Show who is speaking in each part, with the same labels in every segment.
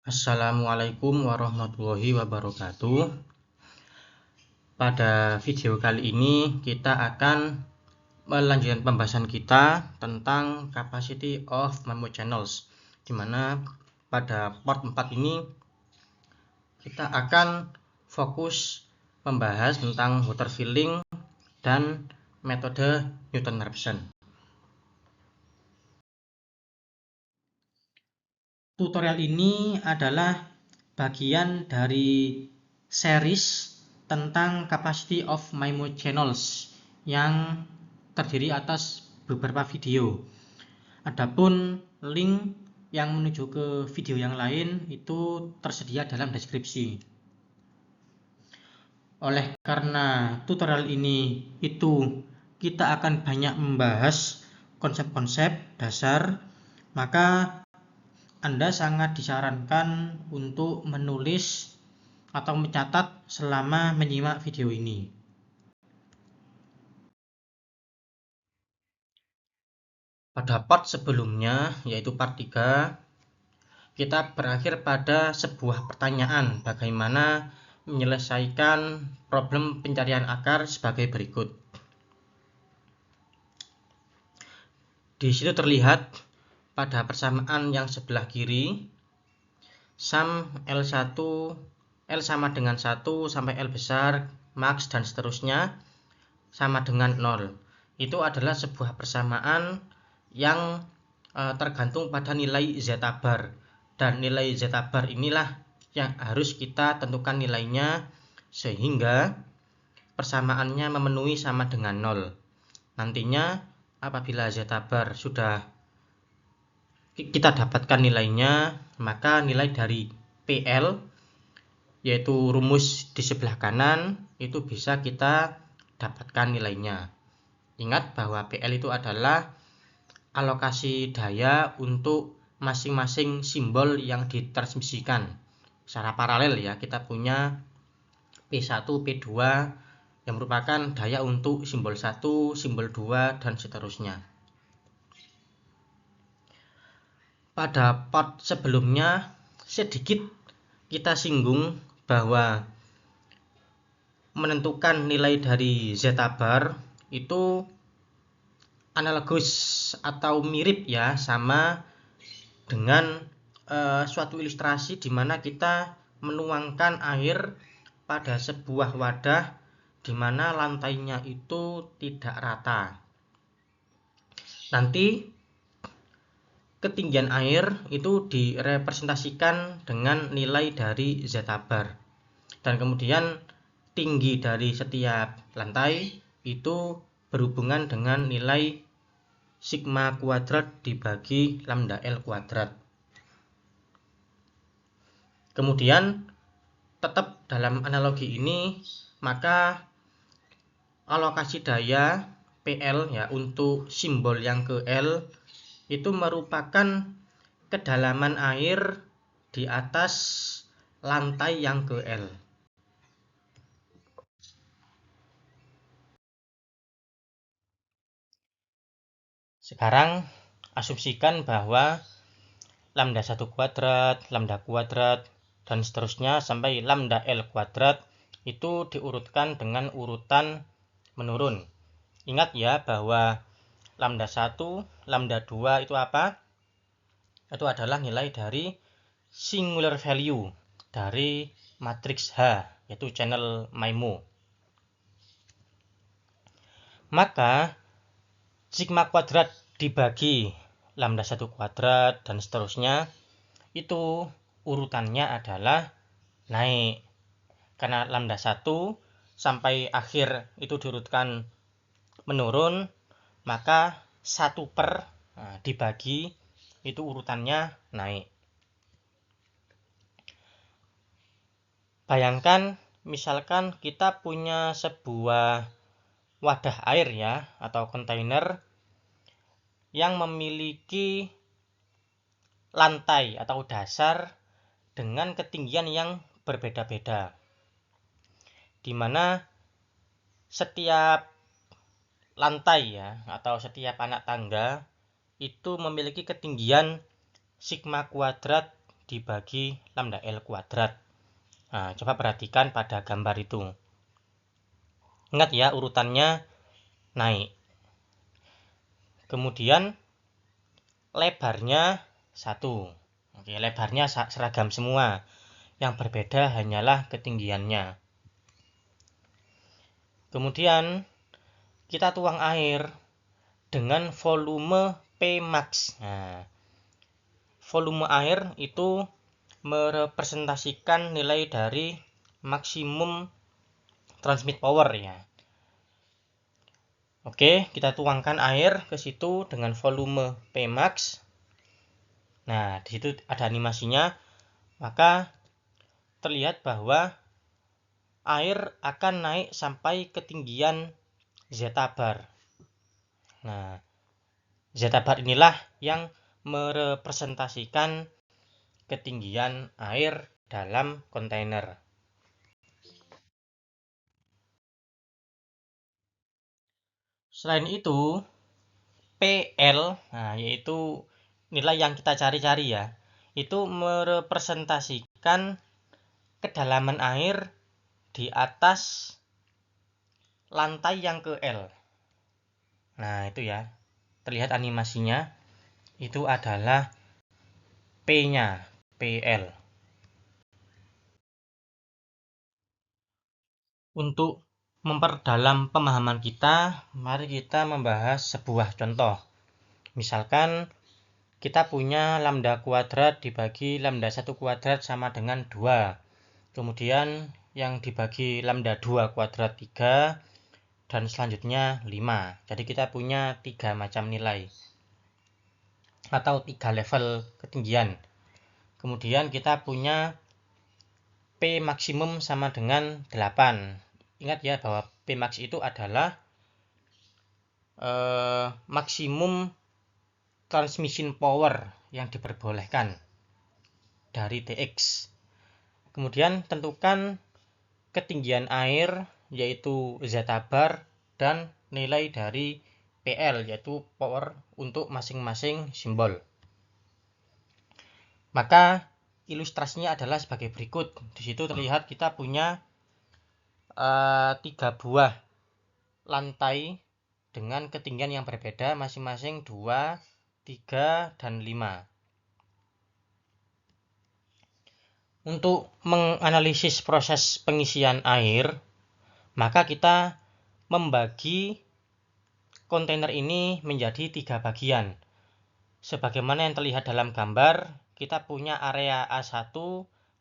Speaker 1: Assalamualaikum warahmatullahi wabarakatuh. Pada video kali ini kita akan melanjutkan pembahasan kita tentang capacity of MIMO channels, dimana pada part 4 ini kita akan fokus membahas tentang water filling dan metode Newton-Raphson. Tutorial ini adalah bagian dari series tentang capacity of MIMO channels yang terdiri atas beberapa video. Adapun link yang menuju ke video yang lain itu tersedia dalam deskripsi. Oleh karena tutorial ini kita akan banyak membahas konsep-konsep dasar, maka Anda sangat disarankan untuk menulis atau mencatat selama menyimak video ini. Pada part sebelumnya, yaitu part 3, kita berakhir pada sebuah pertanyaan bagaimana menyelesaikan problem pencarian akar sebagai berikut. Di situ terlihat pada persamaan yang sebelah kiri, sum L1, L sama dengan 1 sampai L besar, max dan seterusnya sama dengan 0. Itu adalah sebuah persamaan yang tergantung pada nilai zeta bar, dan nilai zeta bar inilah yang harus kita tentukan nilainya sehingga persamaannya memenuhi sama dengan 0. Nantinya apabila zeta bar sudah kita dapatkan nilainya, maka nilai dari PL, yaitu rumus di sebelah kanan, itu bisa kita dapatkan nilainya. Ingat bahwa PL itu adalah alokasi daya untuk masing-masing simbol yang ditransmisikan secara paralel ya. Kita punya P1, P2 yang merupakan daya untuk simbol 1, simbol 2 dan seterusnya. Pada part sebelumnya sedikit kita singgung bahwa menentukan nilai dari zeta bar itu analogus atau mirip ya sama dengan suatu ilustrasi di mana kita menuangkan air pada sebuah wadah di mana lantainya itu tidak rata. Nanti ketinggian air itu direpresentasikan dengan nilai dari zeta bar, dan kemudian tinggi dari setiap lantai itu berhubungan dengan nilai sigma kuadrat dibagi lambda L kuadrat. Kemudian tetap dalam analogi ini, maka alokasi daya PL ya untuk simbol yang ke L itu merupakan kedalaman air di atas lantai yang ke L. Sekarang asumsikan bahwa lambda 1 kuadrat, lambda kuadrat, dan seterusnya sampai lambda L kuadrat itu diurutkan dengan urutan menurun. Ingat ya bahwa lambda 1, lambda 2 itu apa? Itu adalah nilai dari singular value dari matriks H, yaitu channel MIMO. Maka sigma kuadrat dibagi lambda 1 kuadrat dan seterusnya itu urutannya adalah naik. Karena lambda 1 sampai akhir itu diurutkan menurun, maka 1 per dibagi itu urutannya naik. Bayangkan misalkan kita punya sebuah wadah air ya atau kontainer yang memiliki lantai atau dasar dengan ketinggian yang berbeda-beda, di mana setiap lantai ya atau setiap anak tangga itu memiliki ketinggian sigma kuadrat dibagi lambda L kuadrat. Nah, coba perhatikan pada gambar itu. Ingat ya, urutannya naik. Kemudian lebarnya 1. Oke, lebarnya seragam semua. Yang berbeda hanyalah ketinggiannya. Kemudian kita tuang air dengan volume Pmax. Nah, volume air itu merepresentasikan nilai dari maksimum transmit power ya. Oke, kita tuangkan air ke situ dengan volume Pmax. Nah, di situ ada animasinya. Maka terlihat bahwa air akan naik sampai ketinggian zeta bar. Nah, zeta bar inilah yang merepresentasikan ketinggian air dalam kontainer. Selain itu, PL, nah, yaitu nilai yang kita cari-cari ya, itu merepresentasikan kedalaman air di atas lantai yang ke L. Nah, itu ya, terlihat animasinya, itu adalah P-nya, PL. Untuk memperdalam pemahaman kita, mari kita membahas sebuah contoh. Misalkan kita punya lambda kuadrat dibagi lambda 1 kuadrat sama dengan 2. Kemudian yang dibagi lambda 2 kuadrat 3 dan selanjutnya 5. Jadi kita punya 3 macam nilai atau 3 level ketinggian. Kemudian kita punya P maksimum sama dengan 8. Ingat ya bahwa Pmax itu adalah maksimum transmission power yang diperbolehkan dari Tx. Kemudian tentukan ketinggian air yaitu zeta bar dan nilai dari PL yaitu power untuk masing-masing simbol. Maka ilustrasinya adalah sebagai berikut. Di situ terlihat kita punya 3 buah lantai dengan ketinggian yang berbeda masing-masing 2, 3, dan 5. Untuk menganalisis proses pengisian air, maka kita membagi kontainer ini menjadi 3 bagian. Sebagaimana yang terlihat dalam gambar, kita punya area A1,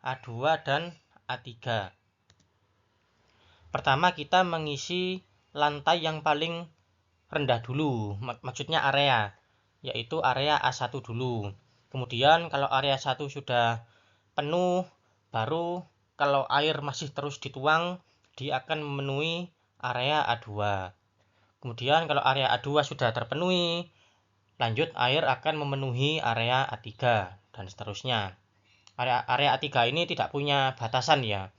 Speaker 1: A2, dan A3. Pertama kita mengisi lantai yang paling rendah dulu, maksudnya area, yaitu area A1 dulu. Kemudian kalau area 1 sudah penuh, baru kalau air masih terus dituang, dia akan memenuhi area A2. Kemudian kalau area A2 sudah terpenuhi, lanjut air akan memenuhi area A3 dan seterusnya. Area A3 ini tidak punya batasan ya.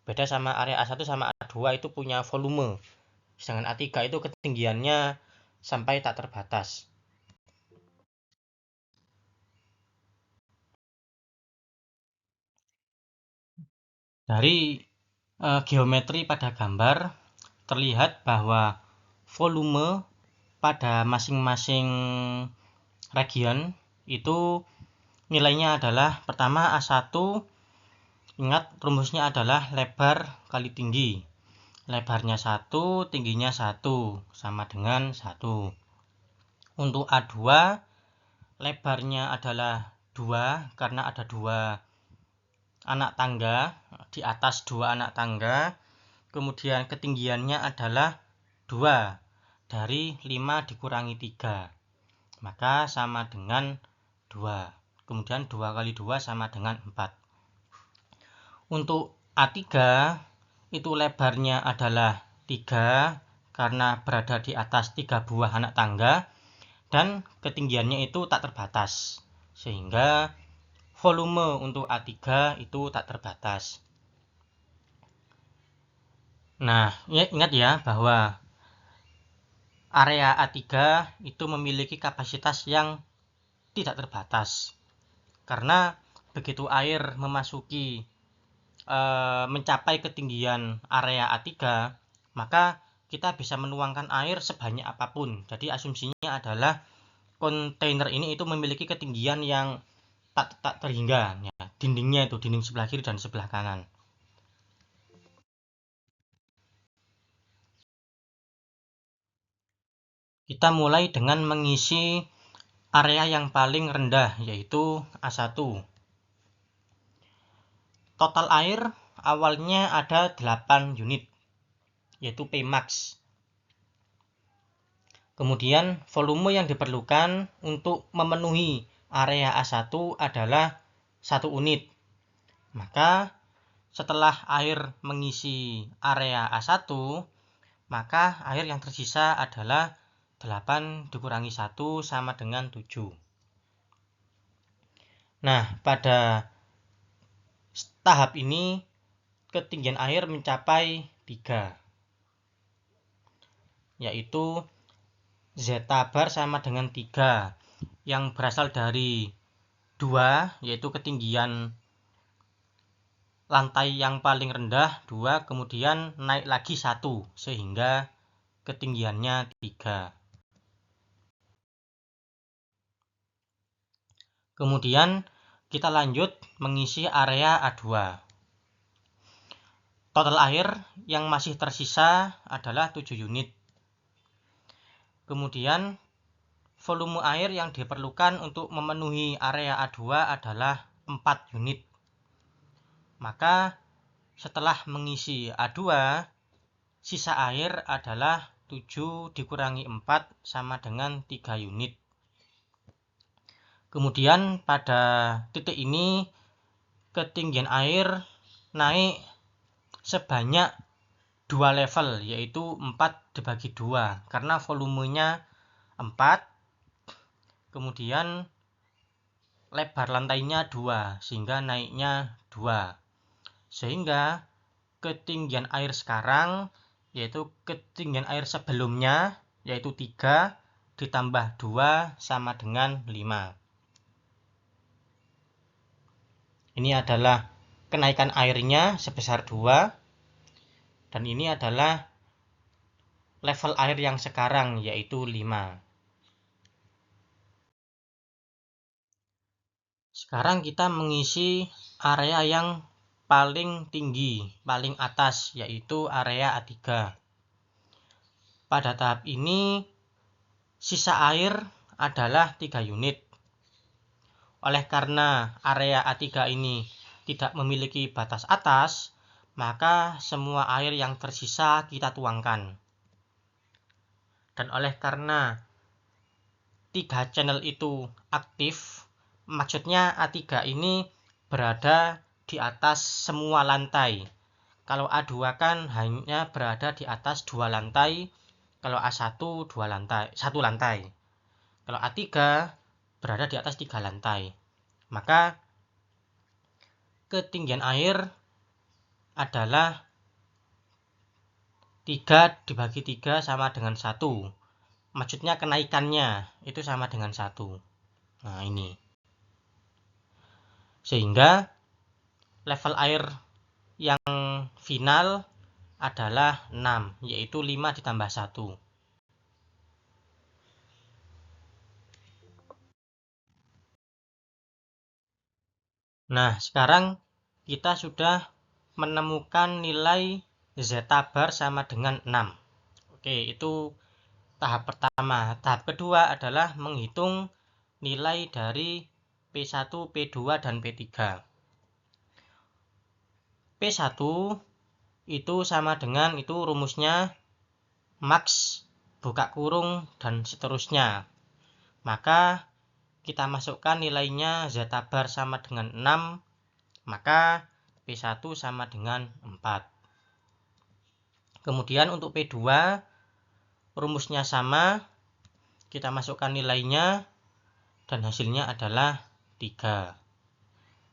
Speaker 1: Beda sama area A1 sama A2 itu punya volume. Sedangkan A3 itu ketinggiannya sampai tak terbatas. Dari geometri pada gambar terlihat bahwa volume pada masing-masing region itu nilainya adalah pertama A1, ingat rumusnya adalah lebar kali tinggi. Lebarnya 1, tingginya 1, sama dengan 1. Untuk A2, lebarnya adalah 2 karena ada 2 anak tangga, di atas 2 anak tangga. Kemudian ketinggiannya adalah 2, dari 5 dikurangi 3. Maka sama dengan 2. Kemudian 2 kali 2 sama dengan 4. Untuk A3, itu lebarnya adalah 3 karena berada di atas 3 buah anak tangga dan ketinggiannya itu tak terbatas sehingga volume untuk A3 itu tak terbatas. Nah, ingat ya bahwa area A3 itu memiliki kapasitas yang tidak terbatas karena begitu air memasuki mencapai ketinggian area A3, maka kita bisa menuangkan air sebanyak apapun. Jadi asumsinya adalah kontainer ini itu memiliki ketinggian yang tak terhingga, ya. Dindingnya itu dinding sebelah kiri dan sebelah kanan. Kita mulai dengan mengisi area yang paling rendah, yaitu A1. Total air awalnya ada 8 unit, yaitu Pmax. Kemudian volume yang diperlukan untuk memenuhi area A1 adalah 1 unit. Maka setelah air mengisi area A1, maka air yang tersisa adalah 8 dikurangi 1 sama dengan 7. Nah, pada tahap ini ketinggian air mencapai 3, yaitu zeta bar sama dengan 3, yang berasal dari 2, yaitu ketinggian lantai yang paling rendah 2, kemudian naik lagi 1, sehingga ketinggiannya 3. Kemudian kita lanjut mengisi area A2. Total air yang masih tersisa adalah 7 unit. Kemudian volume air yang diperlukan untuk memenuhi area A2 adalah 4 unit. Maka setelah mengisi A2, sisa air adalah 7 dikurangi 4 sama dengan 3 unit. Kemudian pada titik ini ketinggian air naik sebanyak 2 level, yaitu 4 dibagi 2, karena volumenya 4, kemudian lebar lantainya 2, sehingga naiknya 2. Sehingga ketinggian air sekarang, yaitu ketinggian air sebelumnya, yaitu 3 ditambah 2 sama dengan 5. Ini adalah kenaikan airnya sebesar 2, dan ini adalah level air yang sekarang, yaitu 5. Sekarang kita mengisi area yang paling tinggi, paling atas, yaitu area A3. Pada tahap ini, sisa air adalah 3 unit. Oleh karena area A3 ini tidak memiliki batas atas, maka semua air yang tersisa kita tuangkan. Dan oleh karena 3 channel itu aktif, maksudnya A3 ini berada di atas semua lantai. Kalau A2 kan hanya berada di atas 2 lantai, kalau A1 1 lantai. Kalau A3 berada di atas 3 lantai. Maka ketinggian air adalah 3 dibagi 3 sama dengan 1. Maksudnya kenaikannya itu sama dengan 1. Nah, ini. Sehingga level air yang final adalah 6, yaitu 5 ditambah 1. Nah, sekarang kita sudah menemukan nilai zeta bar sama dengan 6. Oke, itu tahap pertama. Tahap kedua adalah menghitung nilai dari P1, P2, dan P3. P1 itu sama dengan, itu rumusnya max, buka kurung, dan seterusnya. Maka kita masukkan nilainya zeta bar sama dengan 6, maka P1 sama dengan 4. Kemudian untuk P2, rumusnya sama, kita masukkan nilainya, dan hasilnya adalah 3.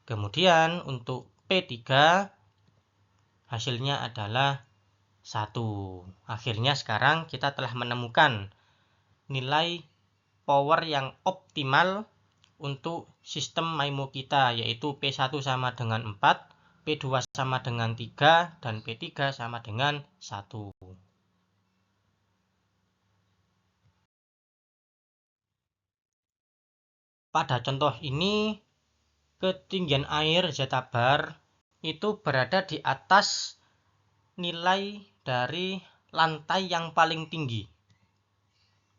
Speaker 1: Kemudian untuk P3, hasilnya adalah 1. Akhirnya sekarang kita telah menemukan nilai power yang optimal untuk sistem MIMO kita, yaitu P1 sama dengan 4, P2 sama dengan 3, dan P3 sama dengan 1. Pada contoh ini, ketinggian air zeta bar itu berada di atas nilai dari lantai yang paling tinggi.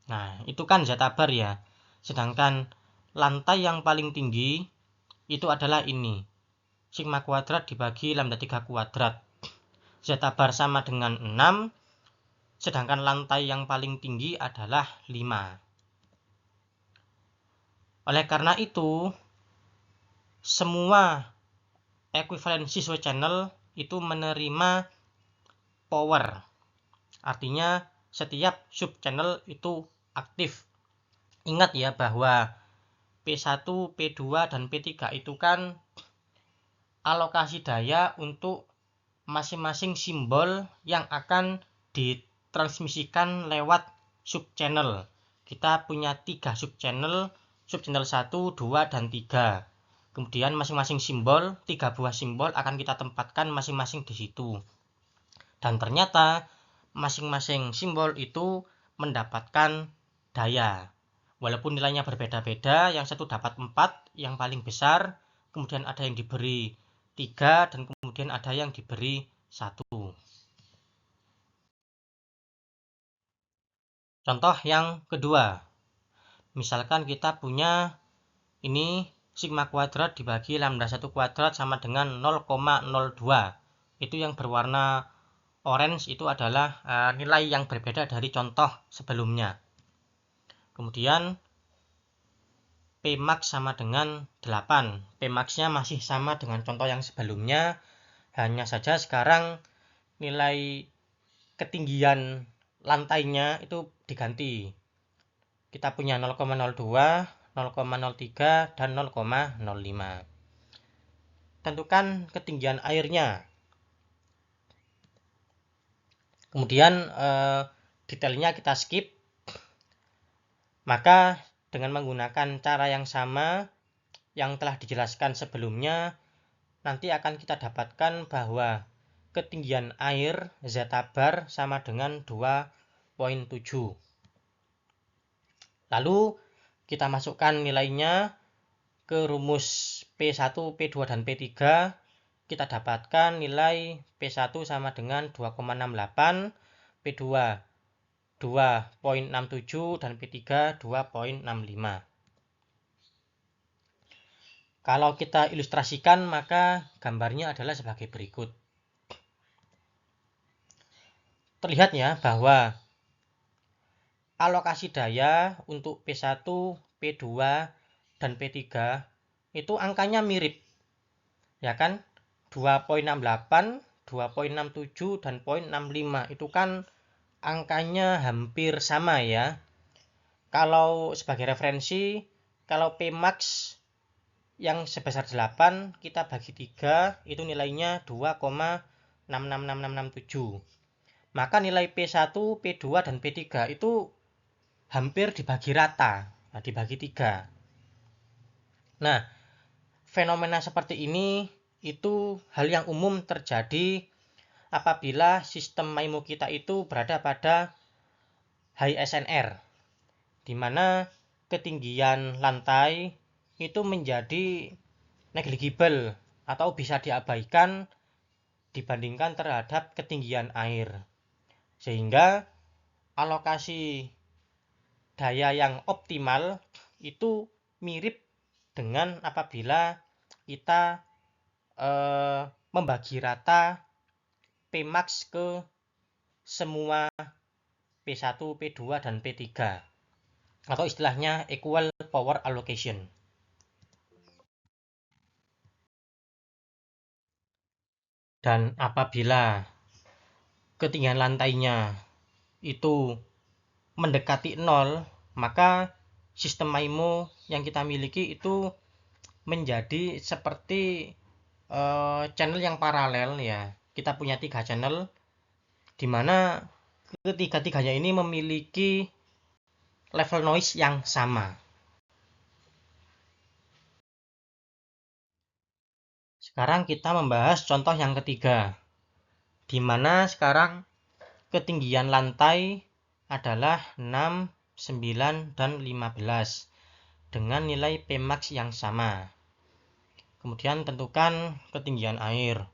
Speaker 1: Nah, itu kan zeta bar ya. Sedangkan lantai yang paling tinggi itu adalah ini. Sigma kuadrat dibagi lambda 3 kuadrat. Zeta bar sama dengan 6, sedangkan lantai yang paling tinggi adalah 5. Oleh karena itu, semua ekuivalensi switch channel itu menerima power. Artinya setiap sub channel itu aktif. Ingat ya bahwa P1, P2, dan P3 itu kan alokasi daya untuk masing-masing simbol yang akan ditransmisikan lewat sub channel. Kita punya 3 sub channel 1, 2, dan 3. Kemudian masing-masing simbol, 3 buah simbol akan kita tempatkan masing-masing di situ. Dan ternyata masing-masing simbol itu mendapatkan daya. Walaupun nilainya berbeda-beda, yang satu dapat 4, yang paling besar, kemudian ada yang diberi 3, dan kemudian ada yang diberi 1. Contoh yang kedua. Misalkan kita punya ini sigma kuadrat dibagi lambda 1 kuadrat sama dengan 0,02. Itu yang berwarna orange itu adalah nilai yang berbeda dari contoh sebelumnya. Kemudian Pmax sama dengan 8. Pmax-nya masih sama dengan contoh yang sebelumnya. Hanya saja sekarang nilai ketinggian lantainya itu diganti. Kita punya 0,02, 0,03, dan 0,05. Tentukan ketinggian airnya. Kemudian detailnya kita skip. Maka dengan menggunakan cara yang sama yang telah dijelaskan sebelumnya, nanti akan kita dapatkan bahwa ketinggian air zeta bar sama dengan 2,7. Lalu kita masukkan nilainya ke rumus P1, P2, dan P3. Kita dapatkan nilai P1 sama dengan 2,68, P2 2,67, dan P3 2,65. Kalau kita ilustrasikan, maka gambarnya adalah sebagai berikut. Terlihat ya bahwa alokasi daya untuk P1, P2, dan P3 itu angkanya mirip. Ya kan? 2,68, 2,67, dan 0,65 itu kan angkanya hampir sama ya. Kalau sebagai referensi, kalau Pmax yang sebesar 8 kita bagi 3 itu nilainya 2,666667. Maka nilai P1, P2, dan P3 itu hampir dibagi rata, dibagi 3. Nah, fenomena seperti ini itu hal yang umum terjadi apabila sistem MIMO kita itu berada pada high SNR, di mana ketinggian lantai itu menjadi negligible atau bisa diabaikan dibandingkan terhadap ketinggian air. Sehingga alokasi daya yang optimal itu mirip dengan apabila kita membagi rata Pmax ke semua P1, P2, dan P3 atau istilahnya equal power allocation. Dan apabila ketinggian lantainya itu mendekati 0, maka sistem MIMO yang kita miliki itu menjadi seperti channel yang paralel ya. Kita punya 3 channel di mana ketiga-tiganya ini memiliki level noise yang sama. Sekarang kita membahas contoh yang ketiga, di mana sekarang ketinggian lantai adalah 6, 9, dan 15 dengan nilai Pmax yang sama. Kemudian tentukan ketinggian air.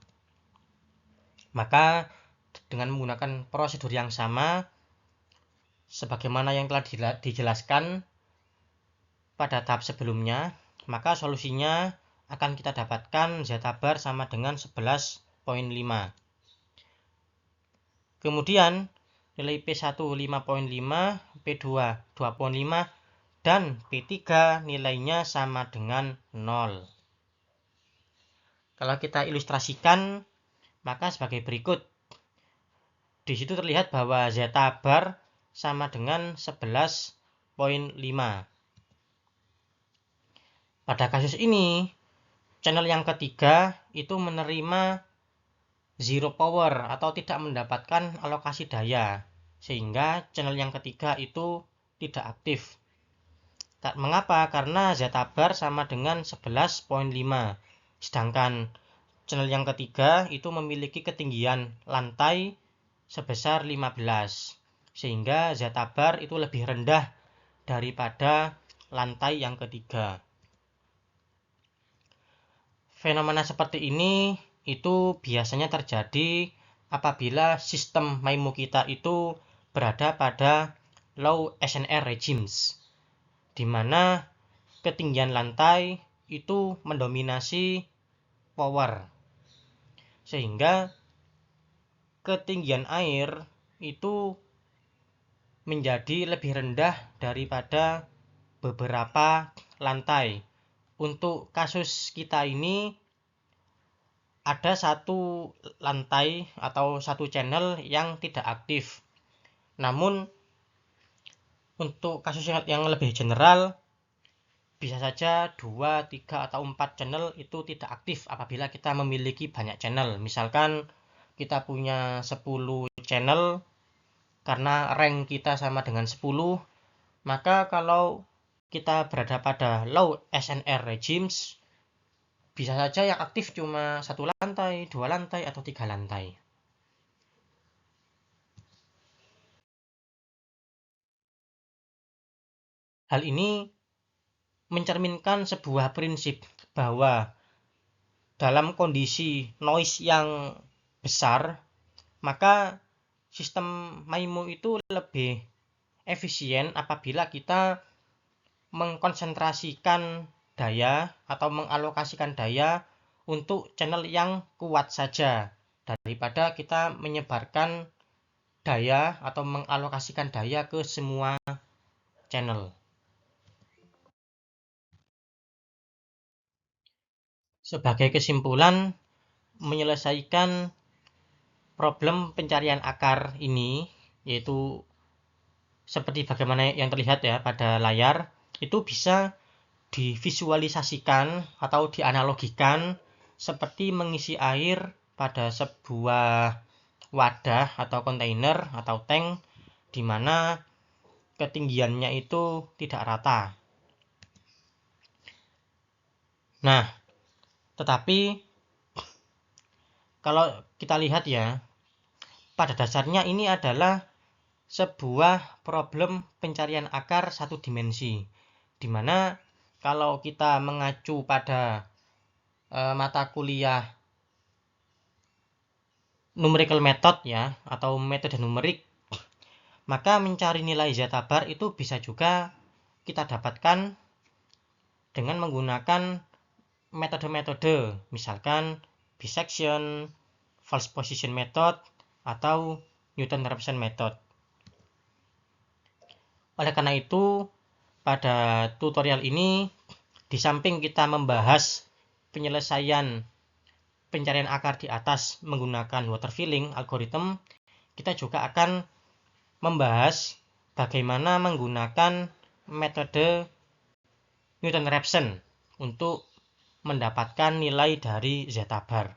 Speaker 1: Maka dengan menggunakan prosedur yang sama sebagaimana yang telah dijelaskan pada tahap sebelumnya, maka solusinya akan kita dapatkan zeta bar sama dengan 11,5. Kemudian nilai P1 5,5, P2 2,5, dan P3 nilainya sama dengan 0. Kalau kita ilustrasikan, maka sebagai berikut. Di situ terlihat bahwa zeta bar sama dengan 11,5. Pada kasus ini, channel yang ketiga itu menerima zero power atau tidak mendapatkan alokasi daya, sehingga channel yang ketiga itu tidak aktif. Mengapa? Karena zeta bar sama dengan 11,5, sedangkan channel yang ketiga itu memiliki ketinggian lantai sebesar 15, sehingga zeta bar itu lebih rendah daripada lantai yang ketiga. Fenomena seperti ini itu biasanya terjadi apabila sistem MIMO kita itu berada pada low SNR regimes, di mana ketinggian lantai itu mendominasi power, sehingga ketinggian air itu menjadi lebih rendah daripada beberapa lantai. Untuk kasus kita ini ada satu lantai atau satu channel yang tidak aktif. Namun untuk kasus yang lebih general, bisa saja 2, 3, atau 4 channel itu tidak aktif apabila kita memiliki banyak channel. Misalkan kita punya 10 channel, karena rank kita sama dengan 10, maka kalau kita berada pada low SNR regimes, bisa saja yang aktif cuma 1 lantai, 2 lantai, atau 3 lantai. Hal ini mencerminkan sebuah prinsip bahwa dalam kondisi noise yang besar, maka sistem MIMO itu lebih efisien apabila kita mengkonsentrasikan daya atau mengalokasikan daya untuk channel yang kuat saja, daripada kita menyebarkan daya atau mengalokasikan daya ke semua channel. Sebagai kesimpulan, menyelesaikan problem pencarian akar ini, yaitu seperti bagaimana yang terlihat ya pada layar, itu bisa divisualisasikan atau dianalogikan seperti mengisi air pada sebuah wadah atau kontainer atau tank, di mana ketinggiannya itu tidak rata. Nah, tetapi kalau kita lihat ya, pada dasarnya ini adalah sebuah problem pencarian akar satu dimensi, di mana kalau kita mengacu pada mata kuliah numerical method ya, atau metode numerik, maka mencari nilai zeta bar itu bisa juga kita dapatkan dengan menggunakan metode-metode, misalkan bisection, false position method, atau Newton-Raphson method. Oleh karena itu, pada tutorial ini, di samping kita membahas penyelesaian pencarian akar di atas menggunakan water filling algorithm, kita juga akan membahas bagaimana menggunakan metode Newton-Raphson untuk mendapatkan nilai dari zeta bar.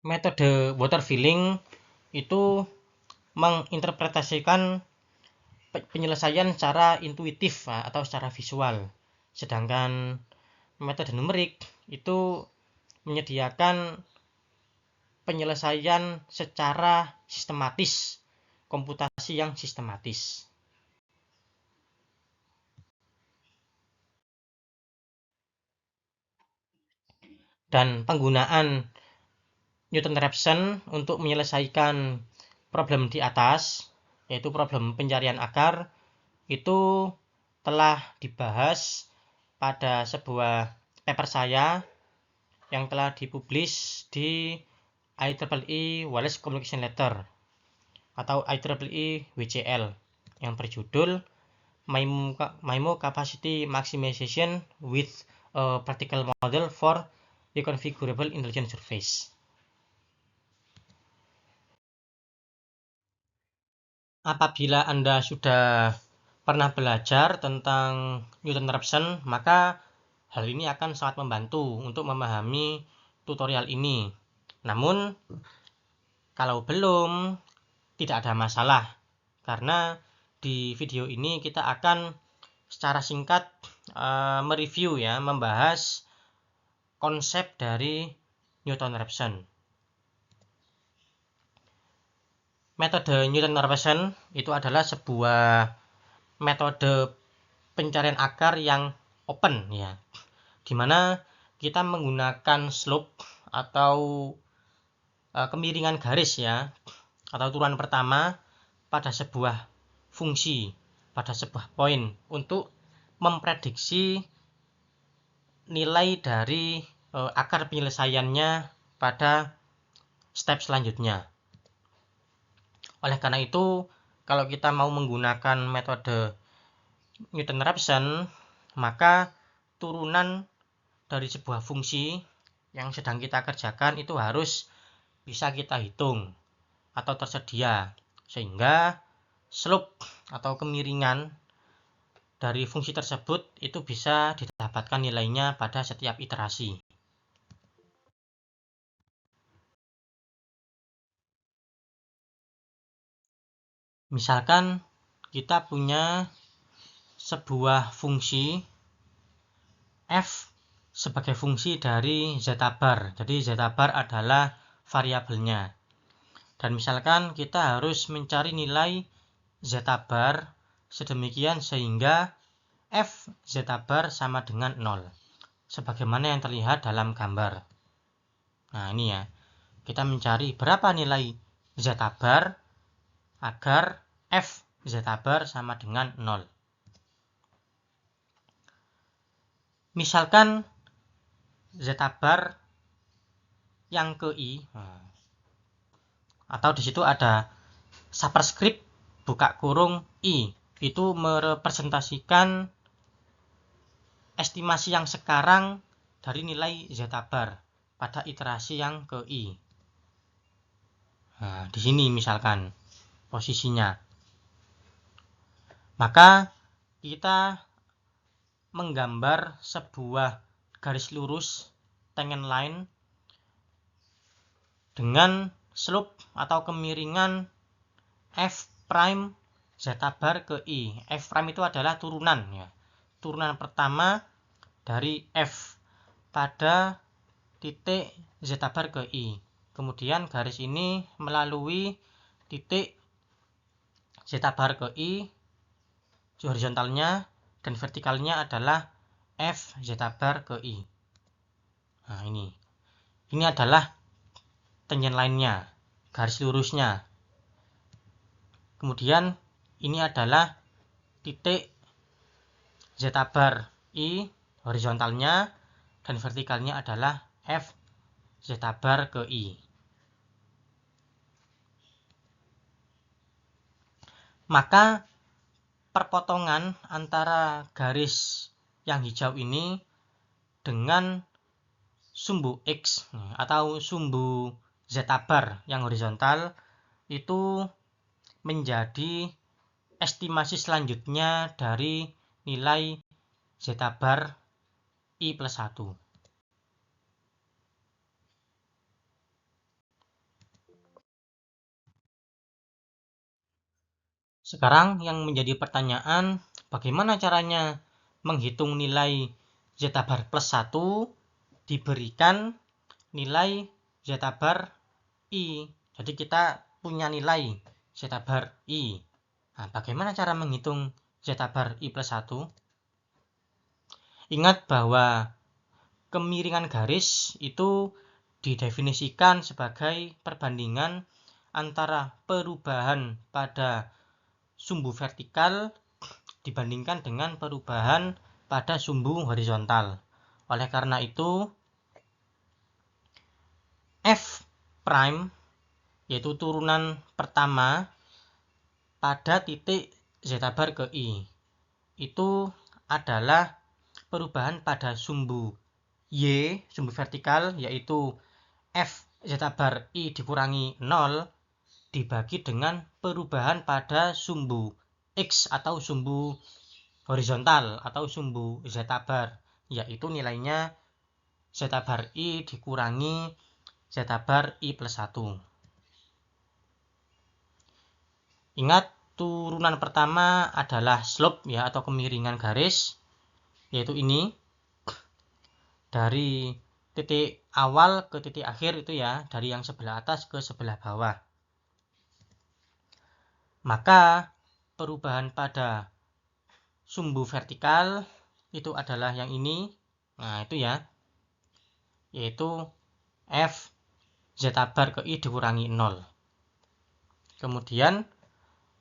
Speaker 1: Metode water filling itu menginterpretasikan penyelesaian secara intuitif atau secara visual. Sedangkan metode numerik itu menyediakan penyelesaian secara sistematis, komputasi yang sistematis. Dan penggunaan Newton-Raphson untuk menyelesaikan problem di atas, yaitu problem pencarian akar, itu telah dibahas pada sebuah paper saya yang telah dipublish di IEEE Wireless Communication Letter atau IEEE WCL yang berjudul MIMO Capacity Maximization with a Practical Model for Reconfigurable Intelligent Surface. Apabila Anda sudah pernah belajar tentang Newton-Raphson, maka hal ini akan sangat membantu untuk memahami tutorial ini. Namun, kalau belum, tidak ada masalah, karena di video ini kita akan secara singkat mereview membahas konsep dari Newton-Raphson. Metode Newton-Raphson itu adalah sebuah metode pencarian akar yang open di mana kita menggunakan slope atau kemiringan garis atau turunan pertama pada sebuah fungsi, pada sebuah poin untuk memprediksi nilai dari akar penyelesaiannya pada step selanjutnya. Oleh karena itu, kalau kita mau menggunakan metode Newton-Raphson, maka turunan dari sebuah fungsi yang sedang kita kerjakan itu harus bisa kita hitung atau tersedia, sehingga slope atau kemiringan dari fungsi tersebut itu bisa didapatkan nilainya pada setiap iterasi. Misalkan kita punya sebuah fungsi f sebagai fungsi dari zeta bar. Jadi zeta bar adalah variabelnya. Dan misalkan kita harus mencari nilai zeta bar sedemikian sehingga f zeta bar sama dengan 0. Sebagaimana yang terlihat dalam gambar. Nah, ini kita mencari berapa nilai zeta bar agar f zeta bar sama dengan 0. Misalkan zeta bar yang ke i, atau di situ ada superscript buka kurung i, itu merepresentasikan estimasi yang sekarang dari nilai zeta bar pada iterasi yang ke i. Nah, di sini misalkan posisinya. Maka kita menggambar sebuah garis lurus tangent line dengan slope atau kemiringan f prime zeta bar ke i. F prime itu adalah turunan turunan pertama dari f pada titik zeta bar ke i. Kemudian garis ini melalui titik zeta bar ke i, horizontalnya dan vertikalnya adalah f zeta bar ke i. Nah, ini adalah tangent line-nya, garis lurusnya. Kemudian ini adalah titik zeta bar i, horizontalnya dan vertikalnya adalah f zeta bar ke i. Maka perpotongan antara garis yang hijau ini dengan sumbu X atau sumbu zeta bar yang horizontal itu menjadi estimasi selanjutnya dari nilai zeta bar i plus 1. Sekarang yang menjadi pertanyaan, bagaimana caranya menghitung nilai zeta bar plus 1 diberikan nilai zeta bar I. Jadi kita punya nilai zeta bar I. Nah, bagaimana cara menghitung zeta bar I plus 1? Ingat bahwa kemiringan garis itu didefinisikan sebagai perbandingan antara perubahan pada sumbu vertikal dibandingkan dengan perubahan pada sumbu horizontal. Oleh karena itu, F prime, yaitu turunan pertama pada titik zeta bar ke I, itu adalah perubahan pada sumbu Y, sumbu vertikal, yaitu F zeta bar I dikurangi 0 dibagi dengan perubahan pada sumbu X atau sumbu horizontal atau sumbu zeta bar, yaitu nilainya zeta bar I dikurangi zeta bar I plus 1. Ingat, turunan pertama adalah slope ya, atau kemiringan garis, yaitu ini dari titik awal ke titik akhir itu ya, dari yang sebelah atas ke sebelah bawah. Maka perubahan pada sumbu vertikal itu adalah yang ini. Nah, itu ya, yaitu F zeta bar ke I dikurangi 0. Kemudian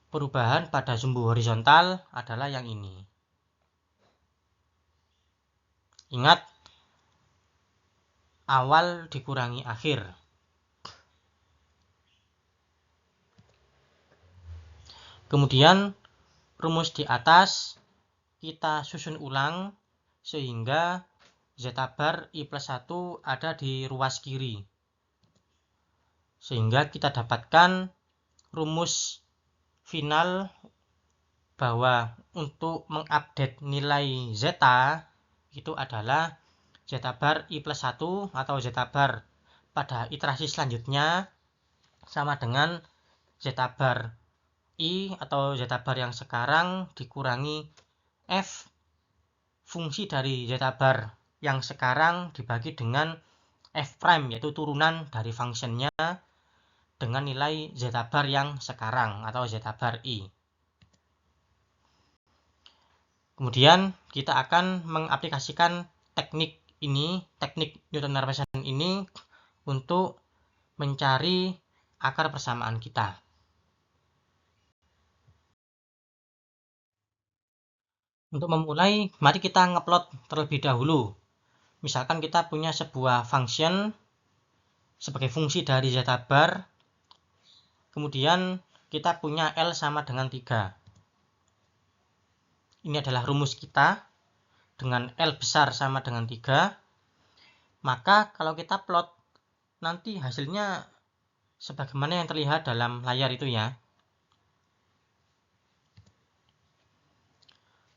Speaker 1: perubahan pada sumbu horizontal adalah yang ini. Ingat, awal dikurangi akhir. Kemudian rumus di atas kita susun ulang sehingga zeta bar I plus 1 ada di ruas kiri. Sehingga kita dapatkan rumus final bahwa untuk mengupdate nilai zeta itu adalah zeta bar I plus 1 atau zeta bar pada iterasi selanjutnya sama dengan zeta bar I atau zeta bar yang sekarang dikurangi F fungsi dari zeta bar yang sekarang dibagi dengan F prime, yaitu turunan dari fungsinya dengan nilai zeta bar yang sekarang atau zeta bar I. Kemudian kita akan mengaplikasikan teknik ini, teknik Newton-Raphson ini untuk mencari akar persamaan kita. Untuk memulai, mari kita ngeplot terlebih dahulu. Misalkan kita punya sebuah function sebagai fungsi dari zeta bar, kemudian kita punya L sama dengan 3. Ini adalah rumus kita dengan L besar sama dengan 3. Maka kalau kita plot, nanti hasilnya sebagaimana yang terlihat dalam layar itu ya.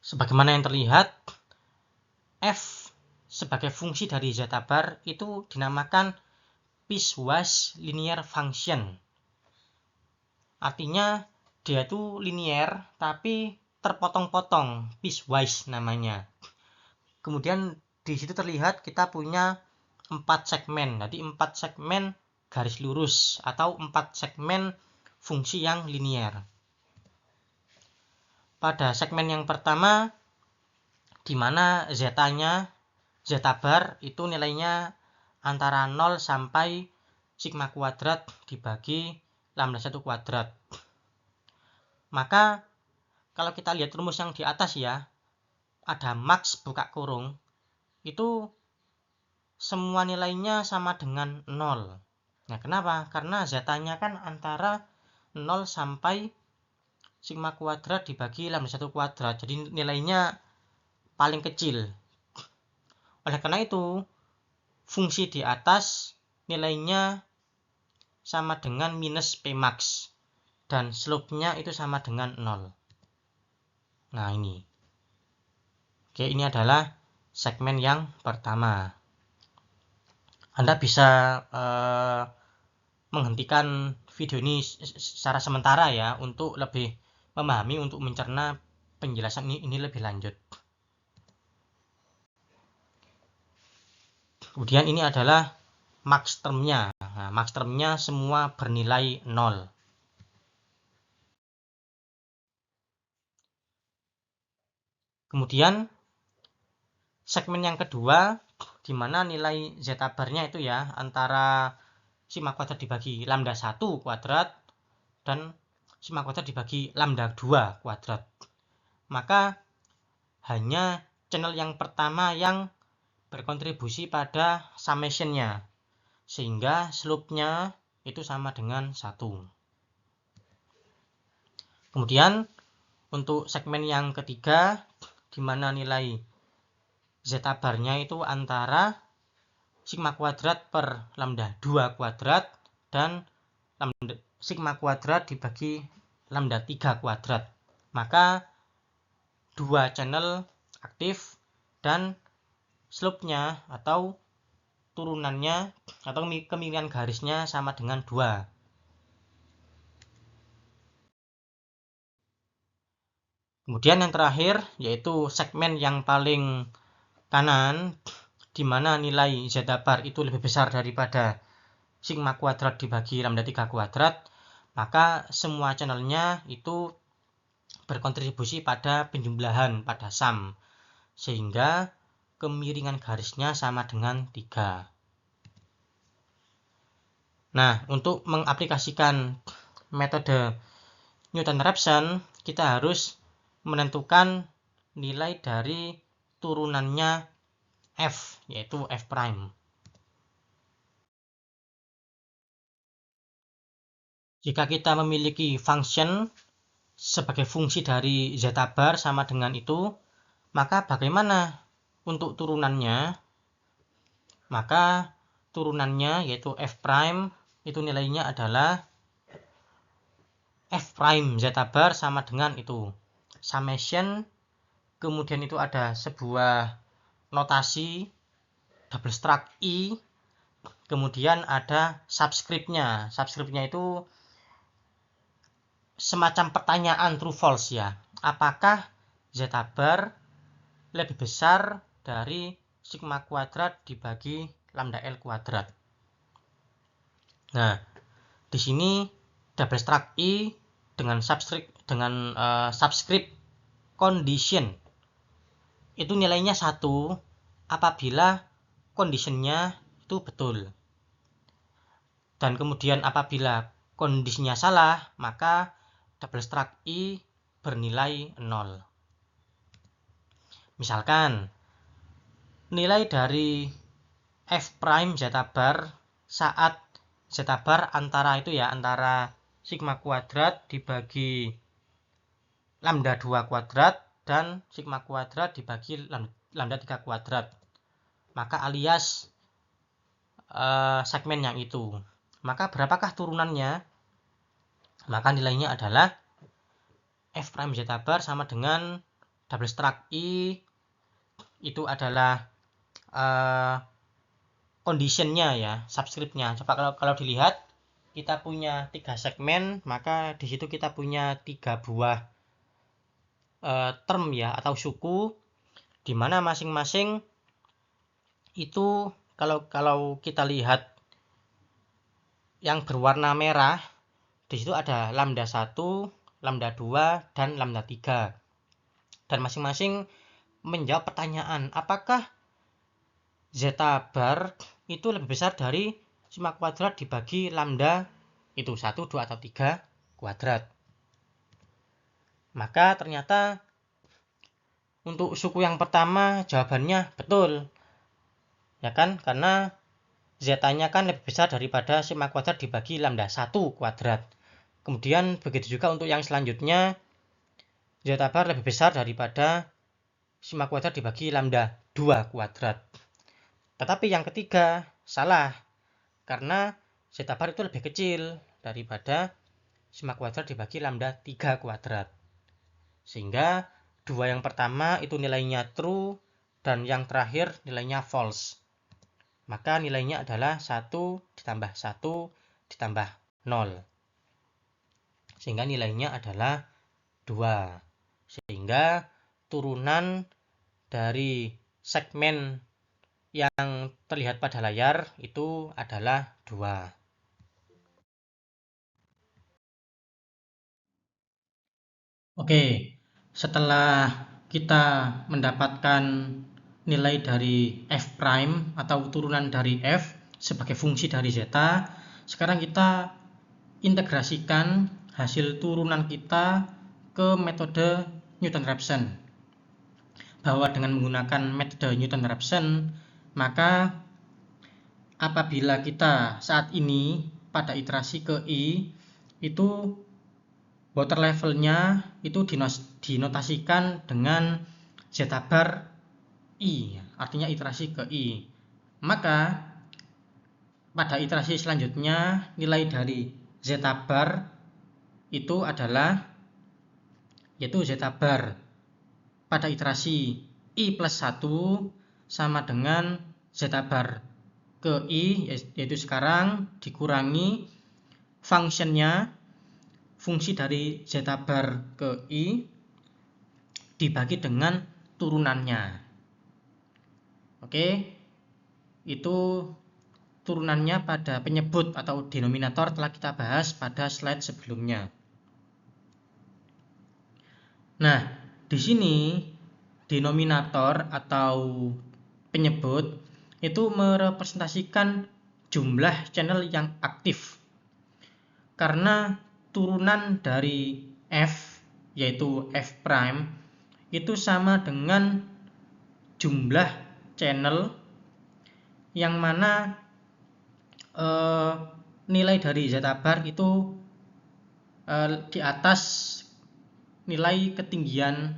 Speaker 1: Sebagaimana yang terlihat, F sebagai fungsi dari zeta bar itu dinamakan piecewise linear function. Artinya dia itu linear tapi terpotong-potong, piecewise namanya. Kemudian di situ terlihat kita punya 4 segmen. Jadi 4 segmen garis lurus atau 4 segmen fungsi yang linear. Pada segmen yang pertama, di mana zeta-nya, zeta bar itu nilainya antara 0 sampai sigma kuadrat dibagi lambda 1 kuadrat. Maka kalau kita lihat rumus yang di atas ya, ada max buka kurung, itu semua nilainya sama dengan 0. Nah, kenapa? Karena zeta-nya kan antara 0 sampai sigma kuadrat dibagi lambda 1 kuadrat. Jadi nilainya paling kecil. Oleh karena itu, fungsi di atas nilainya sama dengan minus P max. Dan slope-nya itu sama dengan 0. Nah, ini. Oke, ini adalah segmen yang pertama. Anda bisa menghentikan video ini secara sementara ya, untuk lebih memahami untuk mencerna penjelasan ini lebih lanjut. Kemudian ini adalah max termnya. Nah, max termnya semua bernilai 0. Kemudian segmen yang kedua, di mana nilai zeta barnya itu ya antara sigma kuadrat dibagi lambda 1 kuadrat dan sigma kuadrat dibagi lambda 2 kuadrat. Maka hanya channel yang pertama yang berkontribusi pada summation-nya, sehingga slope-nya itu sama dengan 1. Kemudian untuk segmen yang ketiga, di mana nilai zeta barnya itu antara sigma kuadrat per lambda 2 kuadrat dan sigma kuadrat dibagi lambda 3 kuadrat. Maka dua channel aktif dan slope-nya atau turunannya atau kemiringan garisnya sama dengan 2. Kemudian yang terakhir yaitu segmen yang paling kanan, di mana nilai zeta bar itu lebih besar daripada sigma kuadrat dibagi lambda 3 kuadrat, maka semua channelnya itu berkontribusi pada penjumlahan, pada sum, sehingga kemiringan garisnya sama dengan 3. Nah, untuk mengaplikasikan metode Newton-Raphson, kita harus menentukan nilai dari turunannya f, yaitu f prime. Jika kita memiliki function sebagai fungsi dari zeta bar sama dengan itu, maka bagaimana untuk turunannya? Maka turunannya yaitu f prime itu nilainya adalah f prime zeta bar sama dengan itu summation, kemudian itu ada sebuah notasi double struct i, kemudian ada subscript-nya. Subscript-nya itu semacam pertanyaan true false ya. Apakah zeta bar lebih besar dari sigma kuadrat dibagi lambda L kuadrat? Nah, di sini double struct i dengan subscript condition itu nilainya 1 apabila conditionnya itu betul. Dan kemudian apabila kondisinya salah, maka double struct i bernilai 0. Misalkan nilai dari f prime zeta bar saat zeta bar antara sigma kuadrat dibagi lambda 2 kuadrat dan sigma kuadrat dibagi lambda 3 kuadrat. Maka alias segmen yang itu. Maka berapakah turunannya? Maka nilainya adalah f prime zeta bar sama dengan double struct i itu adalah conditionnya ya, subscriptnya. Coba kalau dilihat kita punya 3 segmen, maka di situ kita punya 3 buah term ya atau suku, di mana masing-masing itu kalau kita lihat yang berwarna merah, di situ ada lambda 1, lambda 2, dan lambda 3. Dan masing-masing menjawab pertanyaan, apakah zeta bar itu lebih besar dari sigma kuadrat dibagi lambda itu 1, 2, atau 3 kuadrat. Maka ternyata untuk suku yang pertama jawabannya betul. Ya kan? Karena zeta-nya kan lebih besar daripada sigma kuadrat dibagi lambda 1 kuadrat. Kemudian begitu juga untuk yang selanjutnya, zeta bar lebih besar daripada sigma kuadrat dibagi lambda 2 kuadrat. Tetapi yang ketiga salah, karena zeta bar itu lebih kecil daripada sigma kuadrat dibagi lambda 3 kuadrat. Sehingga dua yang pertama itu nilainya true dan yang terakhir nilainya false. Maka nilainya adalah 1 ditambah 1 ditambah 0. Sehingga nilainya adalah 2. Sehingga turunan dari segmen yang terlihat pada layar itu adalah 2. Oke, setelah kita mendapatkan nilai dari f prime atau turunan dari f sebagai fungsi dari zeta, sekarang kita integrasikan hasil turunan kita ke metode Newton-Raphson. Bahwa dengan menggunakan metode Newton-Raphson, maka apabila kita saat ini pada iterasi ke I itu water levelnya itu dinotasikan dengan zeta bar I, artinya iterasi ke I. Maka pada iterasi selanjutnya nilai dari zeta bar itu adalah yaitu zeta bar pada iterasi I plus 1 sama dengan zeta bar ke I, yaitu sekarang dikurangi fungsi dari zeta bar ke I dibagi dengan turunannya. Oke, itu turunannya pada penyebut atau denominator telah kita bahas pada slide sebelumnya. Nah, di sini denominator atau penyebut itu merepresentasikan jumlah channel yang aktif. Karena turunan dari f yaitu f prime itu sama dengan jumlah channel yang mana nilai dari zeta bar itu di atas nilai ketinggian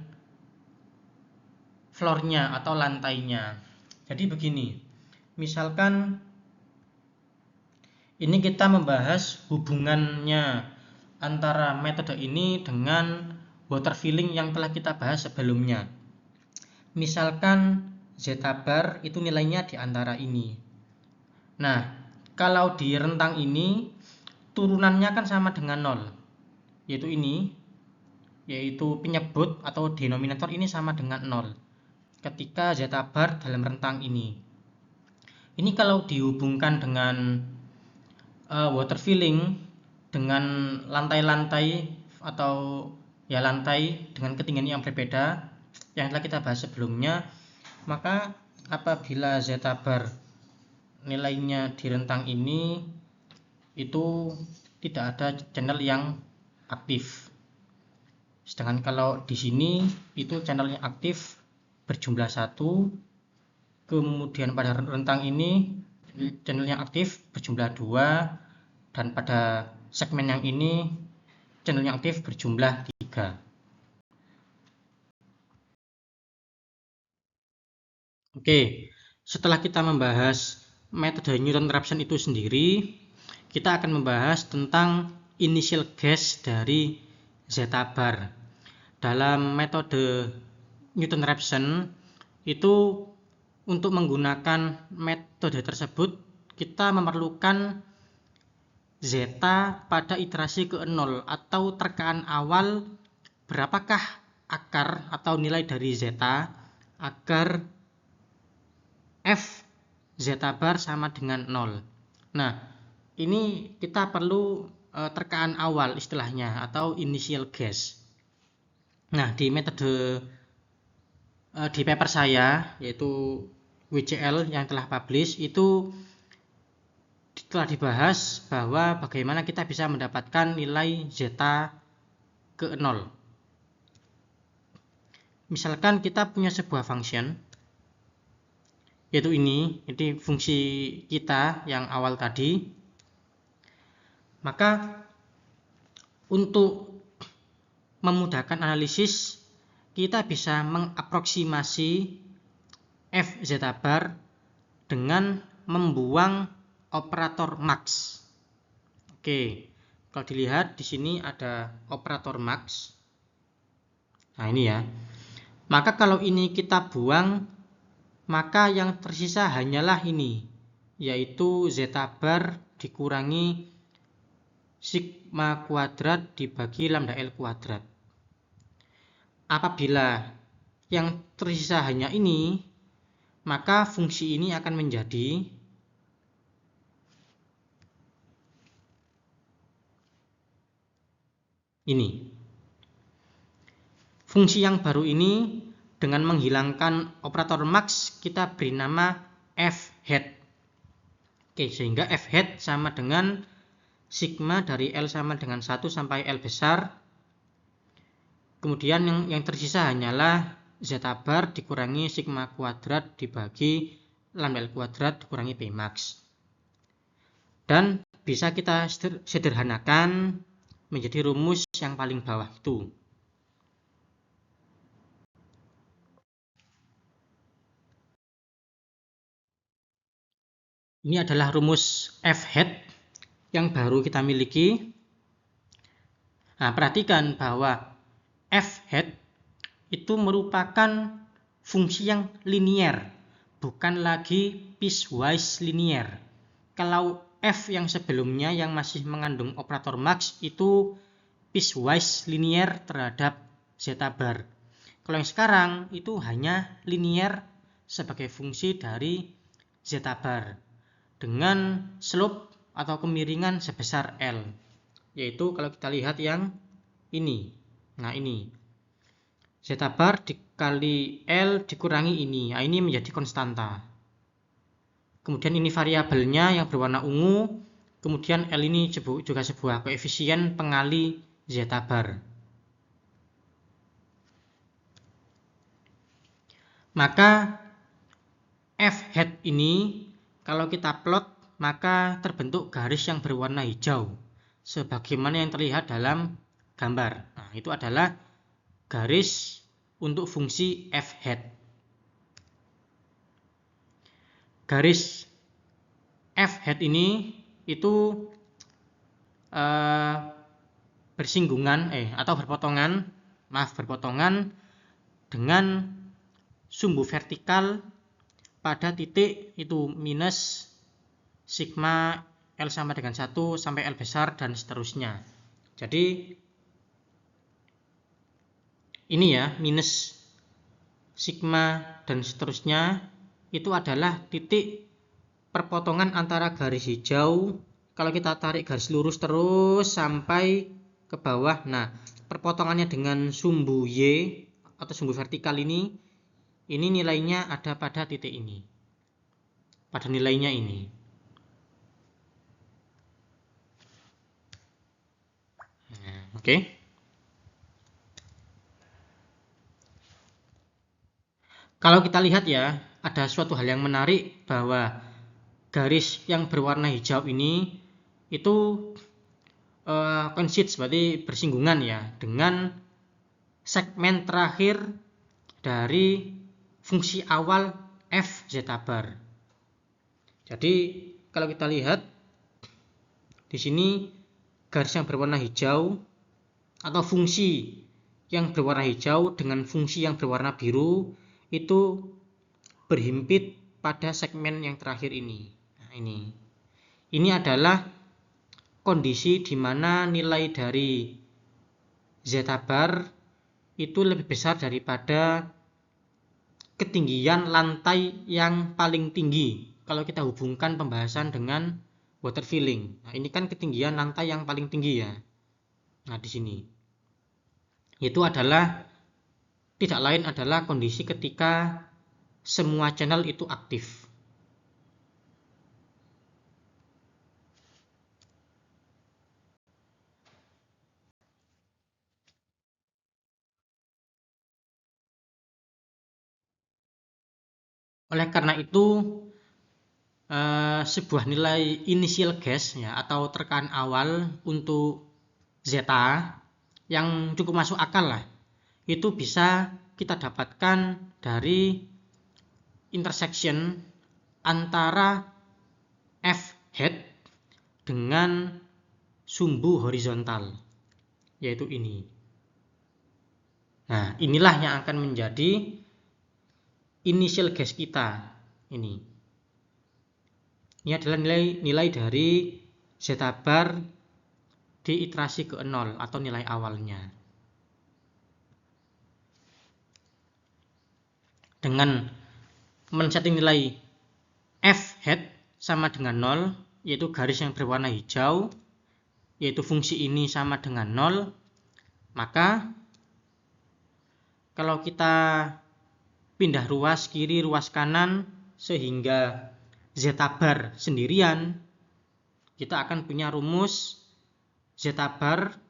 Speaker 1: floornya atau lantainya. Jadi begini, misalkan ini kita membahas hubungannya antara metode ini dengan water filling yang telah kita bahas sebelumnya. Misalkan zeta bar itu nilainya di antara ini. Nah, kalau di rentang ini turunannya kan sama dengan 0, yaitu ini, yaitu penyebut atau denominator ini sama dengan 0 ketika zeta bar dalam rentang ini. Ini kalau dihubungkan dengan water filling dengan lantai-lantai atau ya lantai dengan ketinggian yang berbeda yang telah kita bahas sebelumnya, maka apabila zeta bar nilainya di rentang ini itu tidak ada channel yang aktif. Sedangkan kalau di sini itu channel yang aktif berjumlah 1, kemudian pada rentang ini channel yang aktif berjumlah 2, dan pada segmen yang ini channel yang aktif berjumlah 3. Oke, setelah kita membahas metode Newton-Raphson itu sendiri, kita akan membahas tentang initial guess dari zeta bar. Dalam metode Newton-Raphson itu untuk menggunakan metode tersebut kita memerlukan zeta pada iterasi ke-0 atau terkaan awal berapakah akar atau nilai dari zeta agar f zeta bar sama dengan 0. Nah, ini kita perlu terkaan awal istilahnya atau initial guess. Nah, di metode di paper saya yaitu WCL yang telah publish itu telah dibahas bahwa bagaimana kita bisa mendapatkan nilai zeta ke 0. Misalkan kita punya sebuah function yaitu ini fungsi kita yang awal tadi, maka untuk memudahkan analisis kita bisa mengaproksimasi f zeta bar dengan membuang operator max. Oke, kalau dilihat di sini ada operator max. Nah, ini ya. Maka kalau ini kita buang, maka yang tersisa hanyalah ini, yaitu zeta bar dikurangi sigma kuadrat dibagi lambda L kuadrat. apabila yang tersisa hanya ini, maka fungsi ini akan menjadi ini. Fungsi yang baru ini dengan menghilangkan operator max kita beri nama f-hat. Oke, sehingga f-hat sama dengan sigma dari L sama dengan 1 sampai L besar. Kemudian yang tersisa hanyalah zeta bar dikurangi sigma kuadrat dibagi lambda L kuadrat dikurangi P max. Dan bisa kita sederhanakan menjadi rumus yang paling bawah itu. Ini adalah rumus f-hat yang baru kita miliki. Nah, perhatikan bahwa f-hat itu merupakan fungsi yang linier, bukan lagi piecewise linear. Kalau f yang sebelumnya yang masih mengandung operator max itu piecewise linear terhadap zeta bar. Kalau yang sekarang itu hanya linear sebagai fungsi dari zeta bar dengan slope atau kemiringan sebesar L, yaitu kalau kita lihat yang ini. Nah, ini zeta bar dikali L dikurangi ini. Nah, ini menjadi konstanta. Kemudian ini variabelnya yang berwarna ungu. Kemudian L ini juga sebuah koefisien pengali zeta bar. Maka f-hat ini kalau kita plot maka terbentuk garis yang berwarna hijau sebagaimana yang terlihat dalam gambar. Nah, itu adalah garis untuk fungsi f-hat. Garis f-hat ini itu bersinggungan atau berpotongan dengan sumbu vertikal pada titik itu minus sigma L sama dengan 1 sampai L besar dan seterusnya. Jadi ini ya, minus sigma dan seterusnya itu adalah titik perpotongan antara garis hijau. Kalau kita tarik garis lurus terus sampai ke bawah, nah perpotongannya dengan sumbu Y atau sumbu vertikal ini nilainya ada pada titik ini, pada nilainya ini. Oke. Kalau kita lihat ya, ada suatu hal yang menarik bahwa garis yang berwarna hijau ini itu coincide, berarti bersinggungan ya dengan segmen terakhir dari fungsi awal f zeta bar. Jadi kalau kita lihat di sini garis yang berwarna hijau atau fungsi yang berwarna hijau dengan fungsi yang berwarna biru itu berhimpit pada segmen yang terakhir ini. Nah, ini adalah kondisi di mana nilai dari zeta bar itu lebih besar daripada ketinggian lantai yang paling tinggi. Kalau kita hubungkan pembahasan dengan water filling. Nah, ini kan ketinggian lantai yang paling tinggi ya. Nah, di sini itu adalah tidak lain adalah kondisi ketika semua channel itu aktif. Oleh karena itu sebuah nilai initial gas ya atau tekanan awal untuk zeta yang cukup masuk akal lah, itu bisa kita dapatkan dari intersection antara f-hat dengan sumbu horizontal, yaitu ini. Nah, inilah yang akan menjadi initial gas kita ini. Ini adalah nilai dari zeta bar di iterasi ke 0 atau nilai awalnya. dengan men-setting nilai f hat sama dengan 0, yaitu garis yang berwarna hijau, yaitu fungsi ini sama dengan 0, maka kalau kita pindah ruas kiri, ruas kanan, sehingga zeta bar sendirian, kita akan punya rumus zeta bar,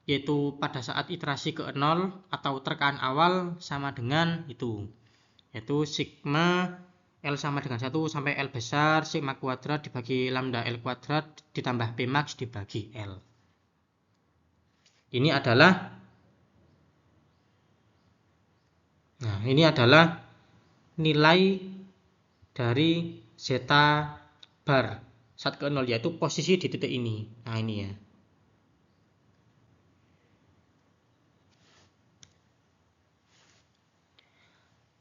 Speaker 1: yaitu pada saat iterasi ke 0 atau terkaan awal sama dengan itu, yaitu sigma L sama dengan 1 sampai L besar sigma kuadrat dibagi lambda L kuadrat ditambah P max dibagi L. Ini adalah nilai dari zeta bar saat ke 0, yaitu posisi di titik ini. Nah, ini ya.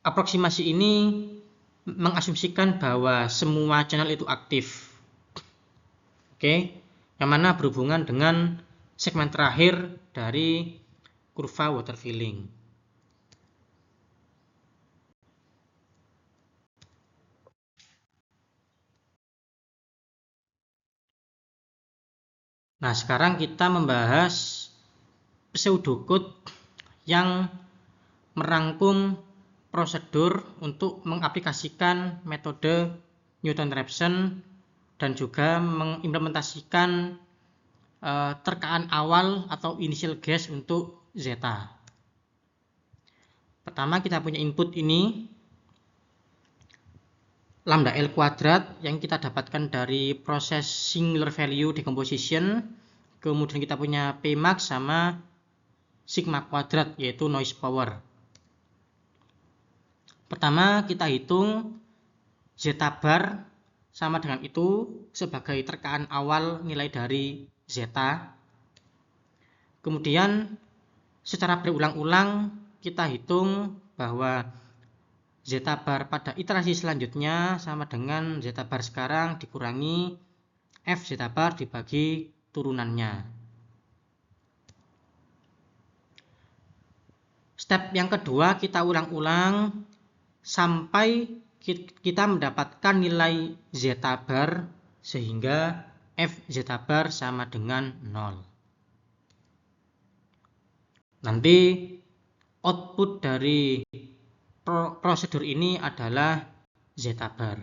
Speaker 1: Aproksimasi ini mengasumsikan bahwa semua channel itu aktif. Oke, yang mana berhubungan dengan segmen terakhir dari kurva water filling. Nah, sekarang kita membahas pseudocode yang merangkum prosedur untuk mengaplikasikan metode Newton-Raphson dan juga mengimplementasikan terkaan awal atau initial guess untuk zeta. Pertama, kita punya input ini lambda L kuadrat yang kita dapatkan dari proses singular value decomposition. Kemudian kita punya P max sama sigma kuadrat, yaitu noise power. Pertama, kita hitung zeta bar sama dengan itu sebagai terkaan awal nilai dari zeta. Kemudian secara berulang-ulang kita hitung bahwa zeta bar pada iterasi selanjutnya sama dengan zeta bar sekarang dikurangi f zeta bar dibagi turunannya. Step yang kedua kita ulang-ulang sampai kita mendapatkan nilai zeta bar sehingga f zeta bar sama dengan 0. Nanti output dari prosedur ini adalah zeta bar.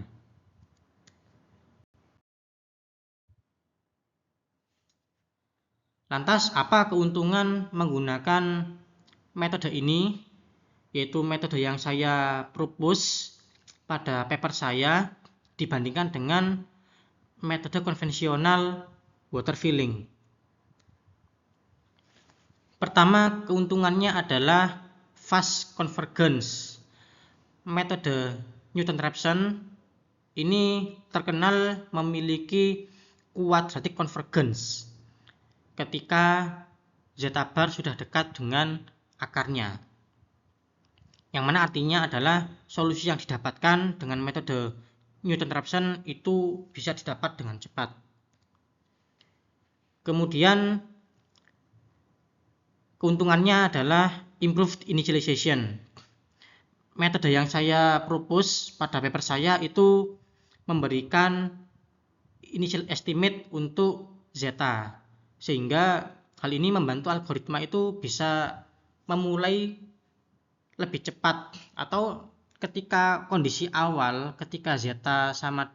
Speaker 1: Lantas apa keuntungan menggunakan metode ini, yaitu metode yang saya propose pada paper saya dibandingkan dengan metode konvensional water filling? Pertama, keuntungannya adalah fast convergence. Metode Newton-Raphson ini terkenal memiliki quadratic convergence ketika zeta bar sudah dekat dengan akarnya, yang mana artinya adalah solusi yang didapatkan dengan metode Newton-Raphson itu bisa didapat dengan cepat. Kemudian keuntungannya adalah improved initialization. Metode yang saya propose pada paper saya itu memberikan initial estimate untuk zeta, sehingga hal ini membantu algoritma itu bisa memulai lebih cepat, atau ketika kondisi awal ketika zeta sama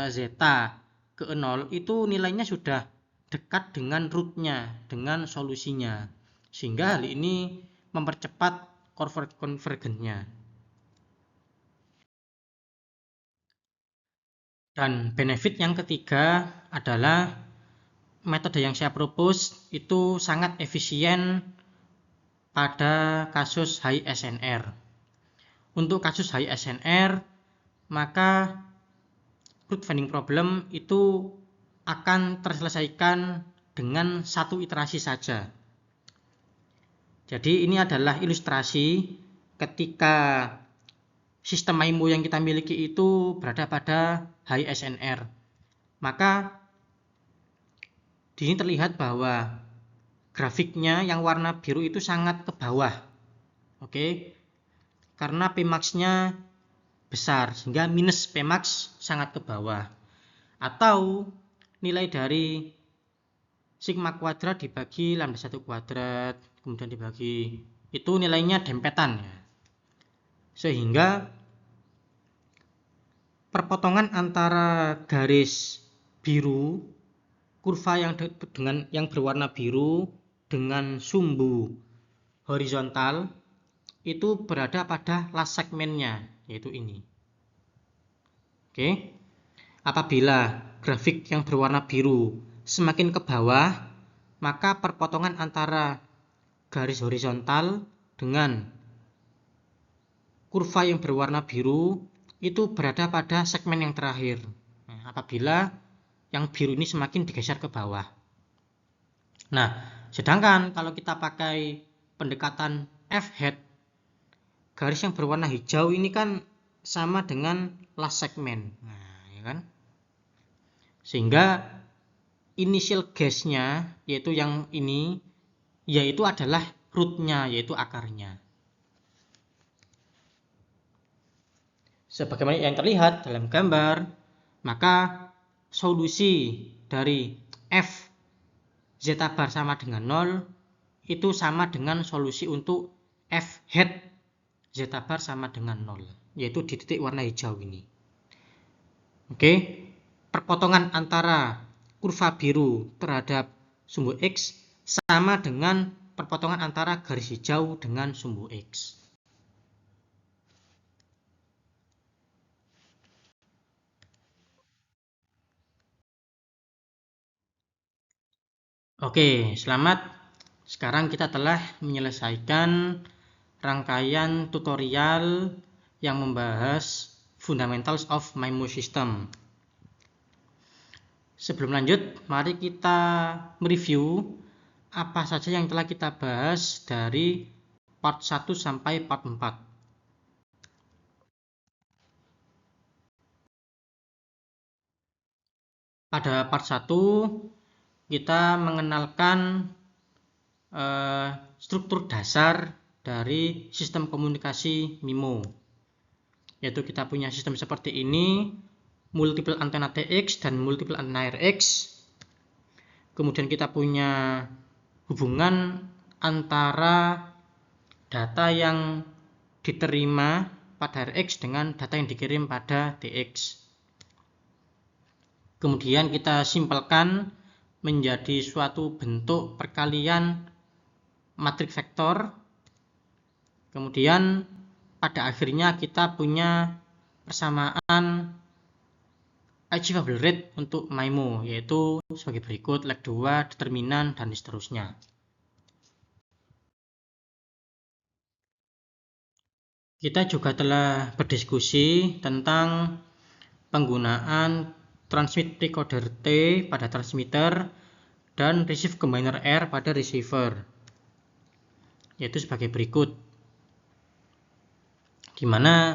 Speaker 1: zeta ke 0 itu nilainya sudah dekat dengan rootnya, dengan solusinya, sehingga hal ini mempercepat konvergennya. Dan benefit yang ketiga adalah metode yang saya propose itu sangat efisien pada kasus high SNR. Untuk kasus high SNR, maka root finding problem itu akan terselesaikan dengan satu iterasi saja. Jadi ini adalah ilustrasi ketika sistem MIMO yang kita miliki itu berada pada high SNR. Maka di sini terlihat bahwa grafiknya yang warna biru itu sangat ke bawah. Oke. karena Pmax-nya besar sehingga minus Pmax sangat ke bawah. Atau nilai dari sigma kuadrat dibagi lambda 1 kuadrat kemudian dibagi, itu nilainya dempetan ya. Sehingga perpotongan antara garis biru, kurva yang berwarna biru dengan sumbu horizontal itu berada pada last segmennya, yaitu ini. Oke. Apabila grafik yang berwarna biru semakin ke bawah, maka perpotongan antara garis horizontal dengan kurva yang berwarna biru itu berada pada segmen yang terakhir. Nah, apabila yang biru ini semakin digeser ke bawah. Nah, sedangkan kalau kita pakai pendekatan F-hat, garis yang berwarna hijau ini kan sama dengan last segment. Nah, ya kan? Sehingga initial guess-nya, yaitu yang ini, yaitu adalah root-nya, yaitu akarnya. Sebagaimana yang terlihat dalam gambar, maka solusi dari f zeta bar sama dengan 0 itu sama dengan solusi untuk f hat zeta bar sama dengan 0, yaitu di titik warna hijau ini. Oke, perpotongan antara kurva biru terhadap sumbu X sama dengan perpotongan antara garis hijau dengan sumbu X. Oke, selamat. Sekarang kita telah menyelesaikan rangkaian tutorial yang membahas Fundamentals of MIMO System. Sebelum lanjut, mari kita mereview apa saja yang telah kita bahas dari part 1 sampai part 4. Pada part 1, kita mengenalkan struktur dasar dari sistem komunikasi MIMO, yaitu kita punya sistem seperti ini, multiple antena TX dan multiple antena RX. Kemudian kita punya hubungan antara data yang diterima pada RX dengan data yang dikirim pada TX. Kemudian kita simpelkan menjadi suatu bentuk perkalian matriks vektor. Kemudian pada akhirnya kita punya persamaan achievable rate untuk MIMO, yaitu sebagai berikut: leg 2, determinan, dan seterusnya. Kita juga telah berdiskusi tentang penggunaan transmit precoder T pada transmitter dan receive combiner R pada receiver, yaitu sebagai berikut, di mana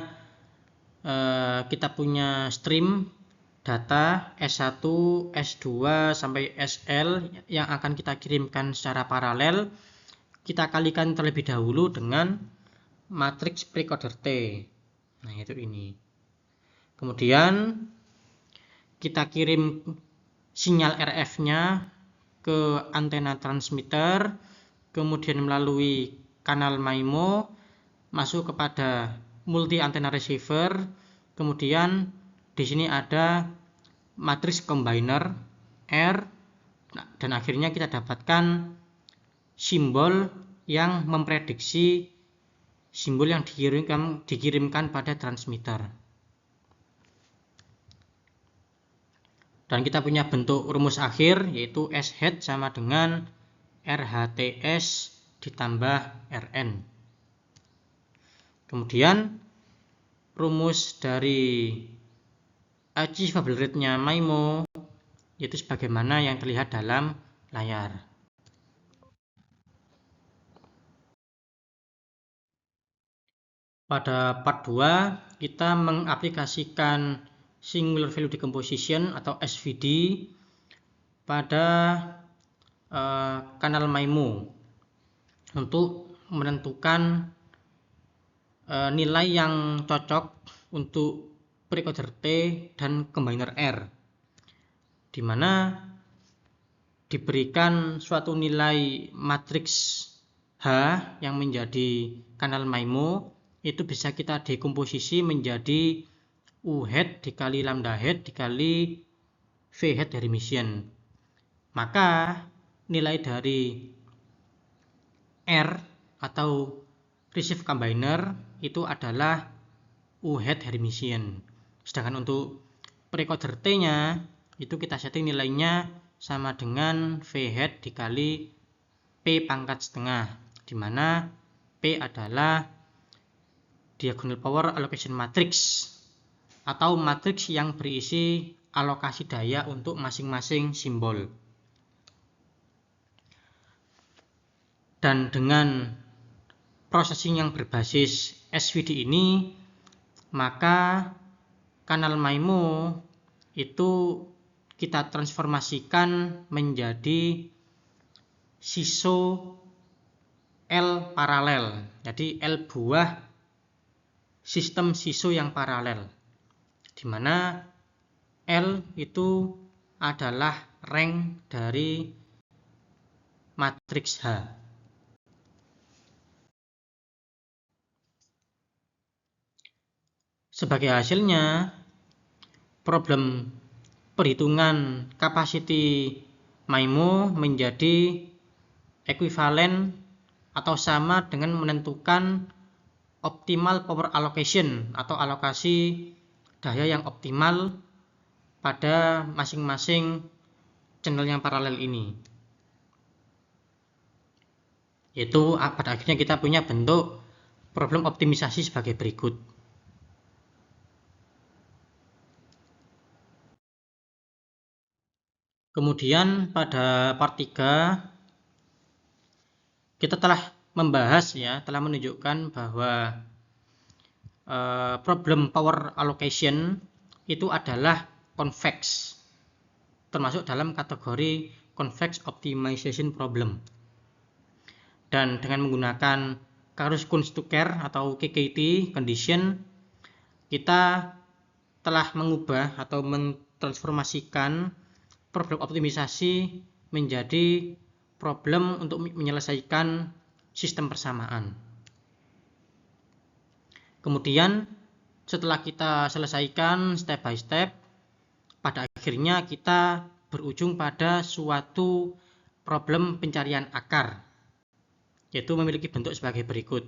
Speaker 1: kita punya stream data S1, S2 sampai SL yang akan kita kirimkan secara paralel. Kita kalikan terlebih dahulu dengan matriks precoder T. Nah, itu ini. Kemudian kita kirim sinyal RF-nya ke antena transmitter, kemudian melalui kanal MIMO masuk kepada multi antena receiver. Kemudian di sini ada matriks combiner R, dan akhirnya kita dapatkan simbol yang memprediksi simbol yang dikirimkan pada transmitter. Dan kita punya bentuk rumus akhir, yaitu S hat sama dengan RHTS ditambah Rn. Kemudian rumus dari achievable rate-nya MIMO yaitu sebagaimana yang terlihat dalam layar. Pada part 2 kita mengaplikasikan singular value decomposition atau SVD pada kanal MIMO untuk menentukan nilai yang cocok untuk precoder T dan combiner R, di mana diberikan suatu nilai matriks H yang menjadi kanal MIMO, itu bisa kita dekomposisi menjadi U hat dikali lambda hat dikali V hat dari emission. Maka nilai dari R atau receive combiner itu adalah U hat dari emission. Sedangkan untuk precoder T-nya itu kita setting nilainya sama dengan V hat dikali P pangkat setengah, di mana P adalah diagonal power allocation matrix atau matriks yang berisi alokasi daya untuk masing-masing simbol. Dan dengan processing yang berbasis SVD ini, maka kanal MIMO itu kita transformasikan menjadi SISO L paralel. Jadi L buah sistem SISO yang paralel, di mana L itu adalah rank dari matriks H. Sebagai hasilnya, problem perhitungan capacity MIMO menjadi ekuivalen atau sama dengan menentukan optimal power allocation atau alokasi daya yang optimal pada masing-masing channel yang paralel ini. Yaitu pada akhirnya kita punya bentuk problem optimisasi sebagai berikut. Kemudian pada part 3 kita telah membahas telah menunjukkan bahwa problem power allocation itu adalah convex, termasuk dalam kategori convex optimization problem. Dan dengan menggunakan Karush-Kunz-Tucker atau KKT condition, kita telah mengubah atau mentransformasikan problem optimisasi menjadi problem untuk menyelesaikan sistem persamaan. Kemudian setelah kita selesaikan step by step, pada akhirnya kita berujung pada suatu problem pencarian akar, yaitu memiliki bentuk sebagai berikut.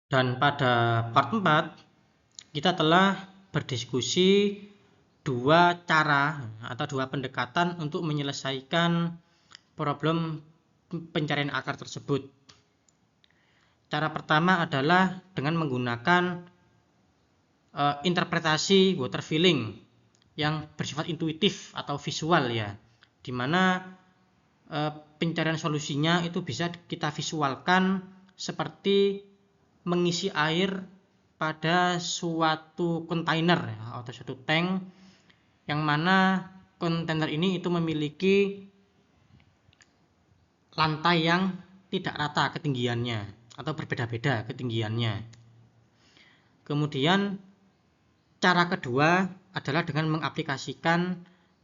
Speaker 1: Dan pada part 4 kita telah berdiskusi dua cara atau dua pendekatan untuk menyelesaikan problem pencarian akar tersebut. Cara pertama adalah dengan menggunakan interpretasi water filling yang bersifat intuitif atau visual di mana pencarian solusinya itu bisa kita visualkan seperti mengisi air pada suatu kontainer atau suatu tank, yang mana kontainer ini itu memiliki lantai yang tidak rata ketinggiannya atau berbeda-beda ketinggiannya. Kemudian cara kedua adalah dengan mengaplikasikan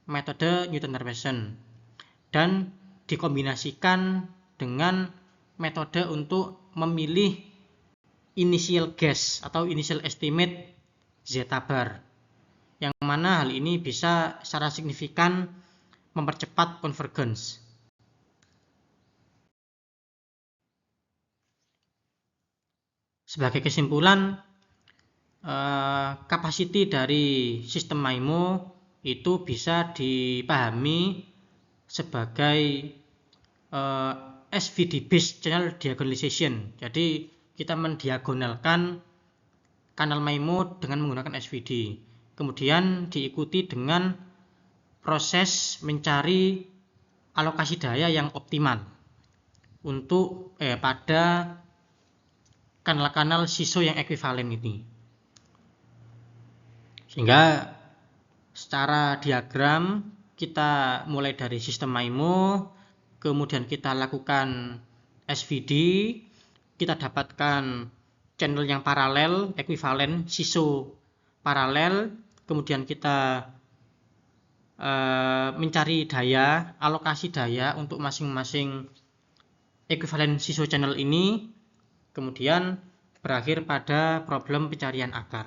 Speaker 1: metode Newton-Raphson dan dikombinasikan dengan metode untuk memilih initial guess atau initial estimate zeta bar, yang mana hal ini bisa secara signifikan mempercepat convergence. Sebagai kesimpulan, capacity dari sistem MIMO itu bisa dipahami sebagai SVD based channel diagonalization. Jadi kita mendiagonalkan kanal MIMO dengan menggunakan SVD. Kemudian diikuti dengan proses mencari alokasi daya yang optimal untuk pada kanal-kanal SISO yang ekuivalen ini. Sehingga Secara diagram kita mulai dari sistem MIMO, kemudian kita lakukan SVD, kita dapatkan channel yang paralel, ekuivalen, SISO paralel, kemudian kita mencari daya, alokasi daya untuk masing-masing ekuivalen SISO channel ini, kemudian berakhir pada problem pencarian akar.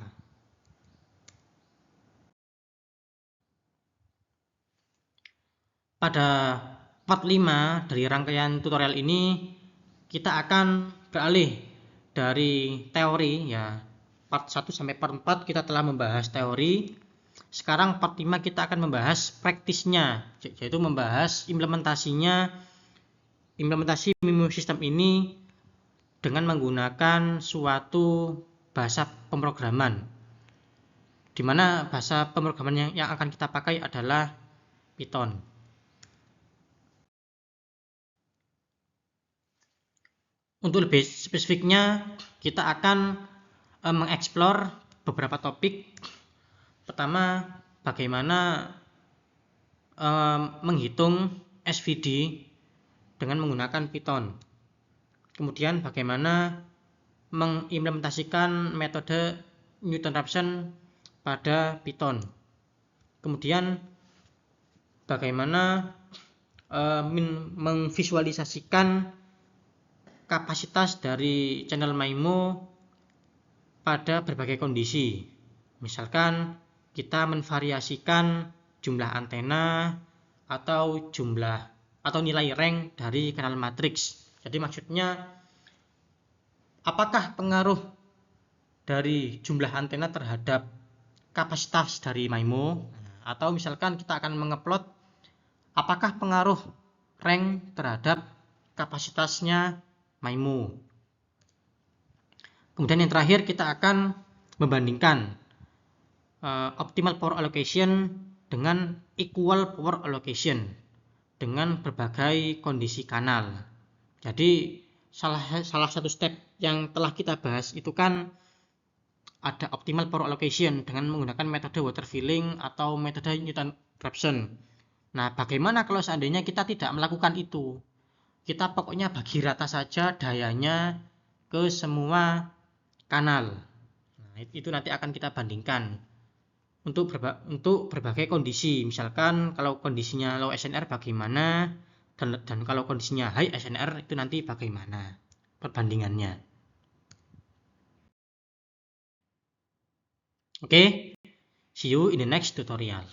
Speaker 1: Pada part 5 dari rangkaian tutorial ini kita akan beralih dari teori, ya part 1 sampai part 4 kita telah membahas teori. Sekarang part 5 kita akan membahas praktisnya, yaitu membahas implementasi MIMO sistem ini dengan menggunakan suatu bahasa pemrograman, di mana bahasa pemrograman yang akan kita pakai adalah Python. Untuk lebih spesifiknya, kita akan mengeksplor beberapa topik. Pertama, bagaimana menghitung SVD dengan menggunakan Python. Kemudian bagaimana mengimplementasikan metode Newton-Raphson pada Python. Kemudian bagaimana memvisualisasikan kapasitas dari channel MIMO pada berbagai kondisi. Misalkan kita menvariasikan jumlah antena atau nilai rank dari kanal matriks. Jadi maksudnya, apakah pengaruh dari jumlah antena terhadap kapasitas dari MIMO, atau misalkan kita akan mengeplot apakah pengaruh rank terhadap kapasitasnya MIMO. Kemudian yang terakhir kita akan membandingkan optimal power allocation dengan equal power allocation dengan berbagai kondisi kanal. Jadi salah satu step yang telah kita bahas itu kan ada optimal power allocation dengan menggunakan metode water filling atau metode Newton-Raphson. Nah, bagaimana kalau seandainya kita tidak melakukan itu? Kita pokoknya bagi rata saja dayanya ke semua kanal. Nah, itu nanti akan kita bandingkan untuk berbagai kondisi. Misalkan kalau kondisinya low SNR bagaimana, dan kalau kondisinya high SNR itu nanti bagaimana perbandingannya. Oke, see you in the next tutorial.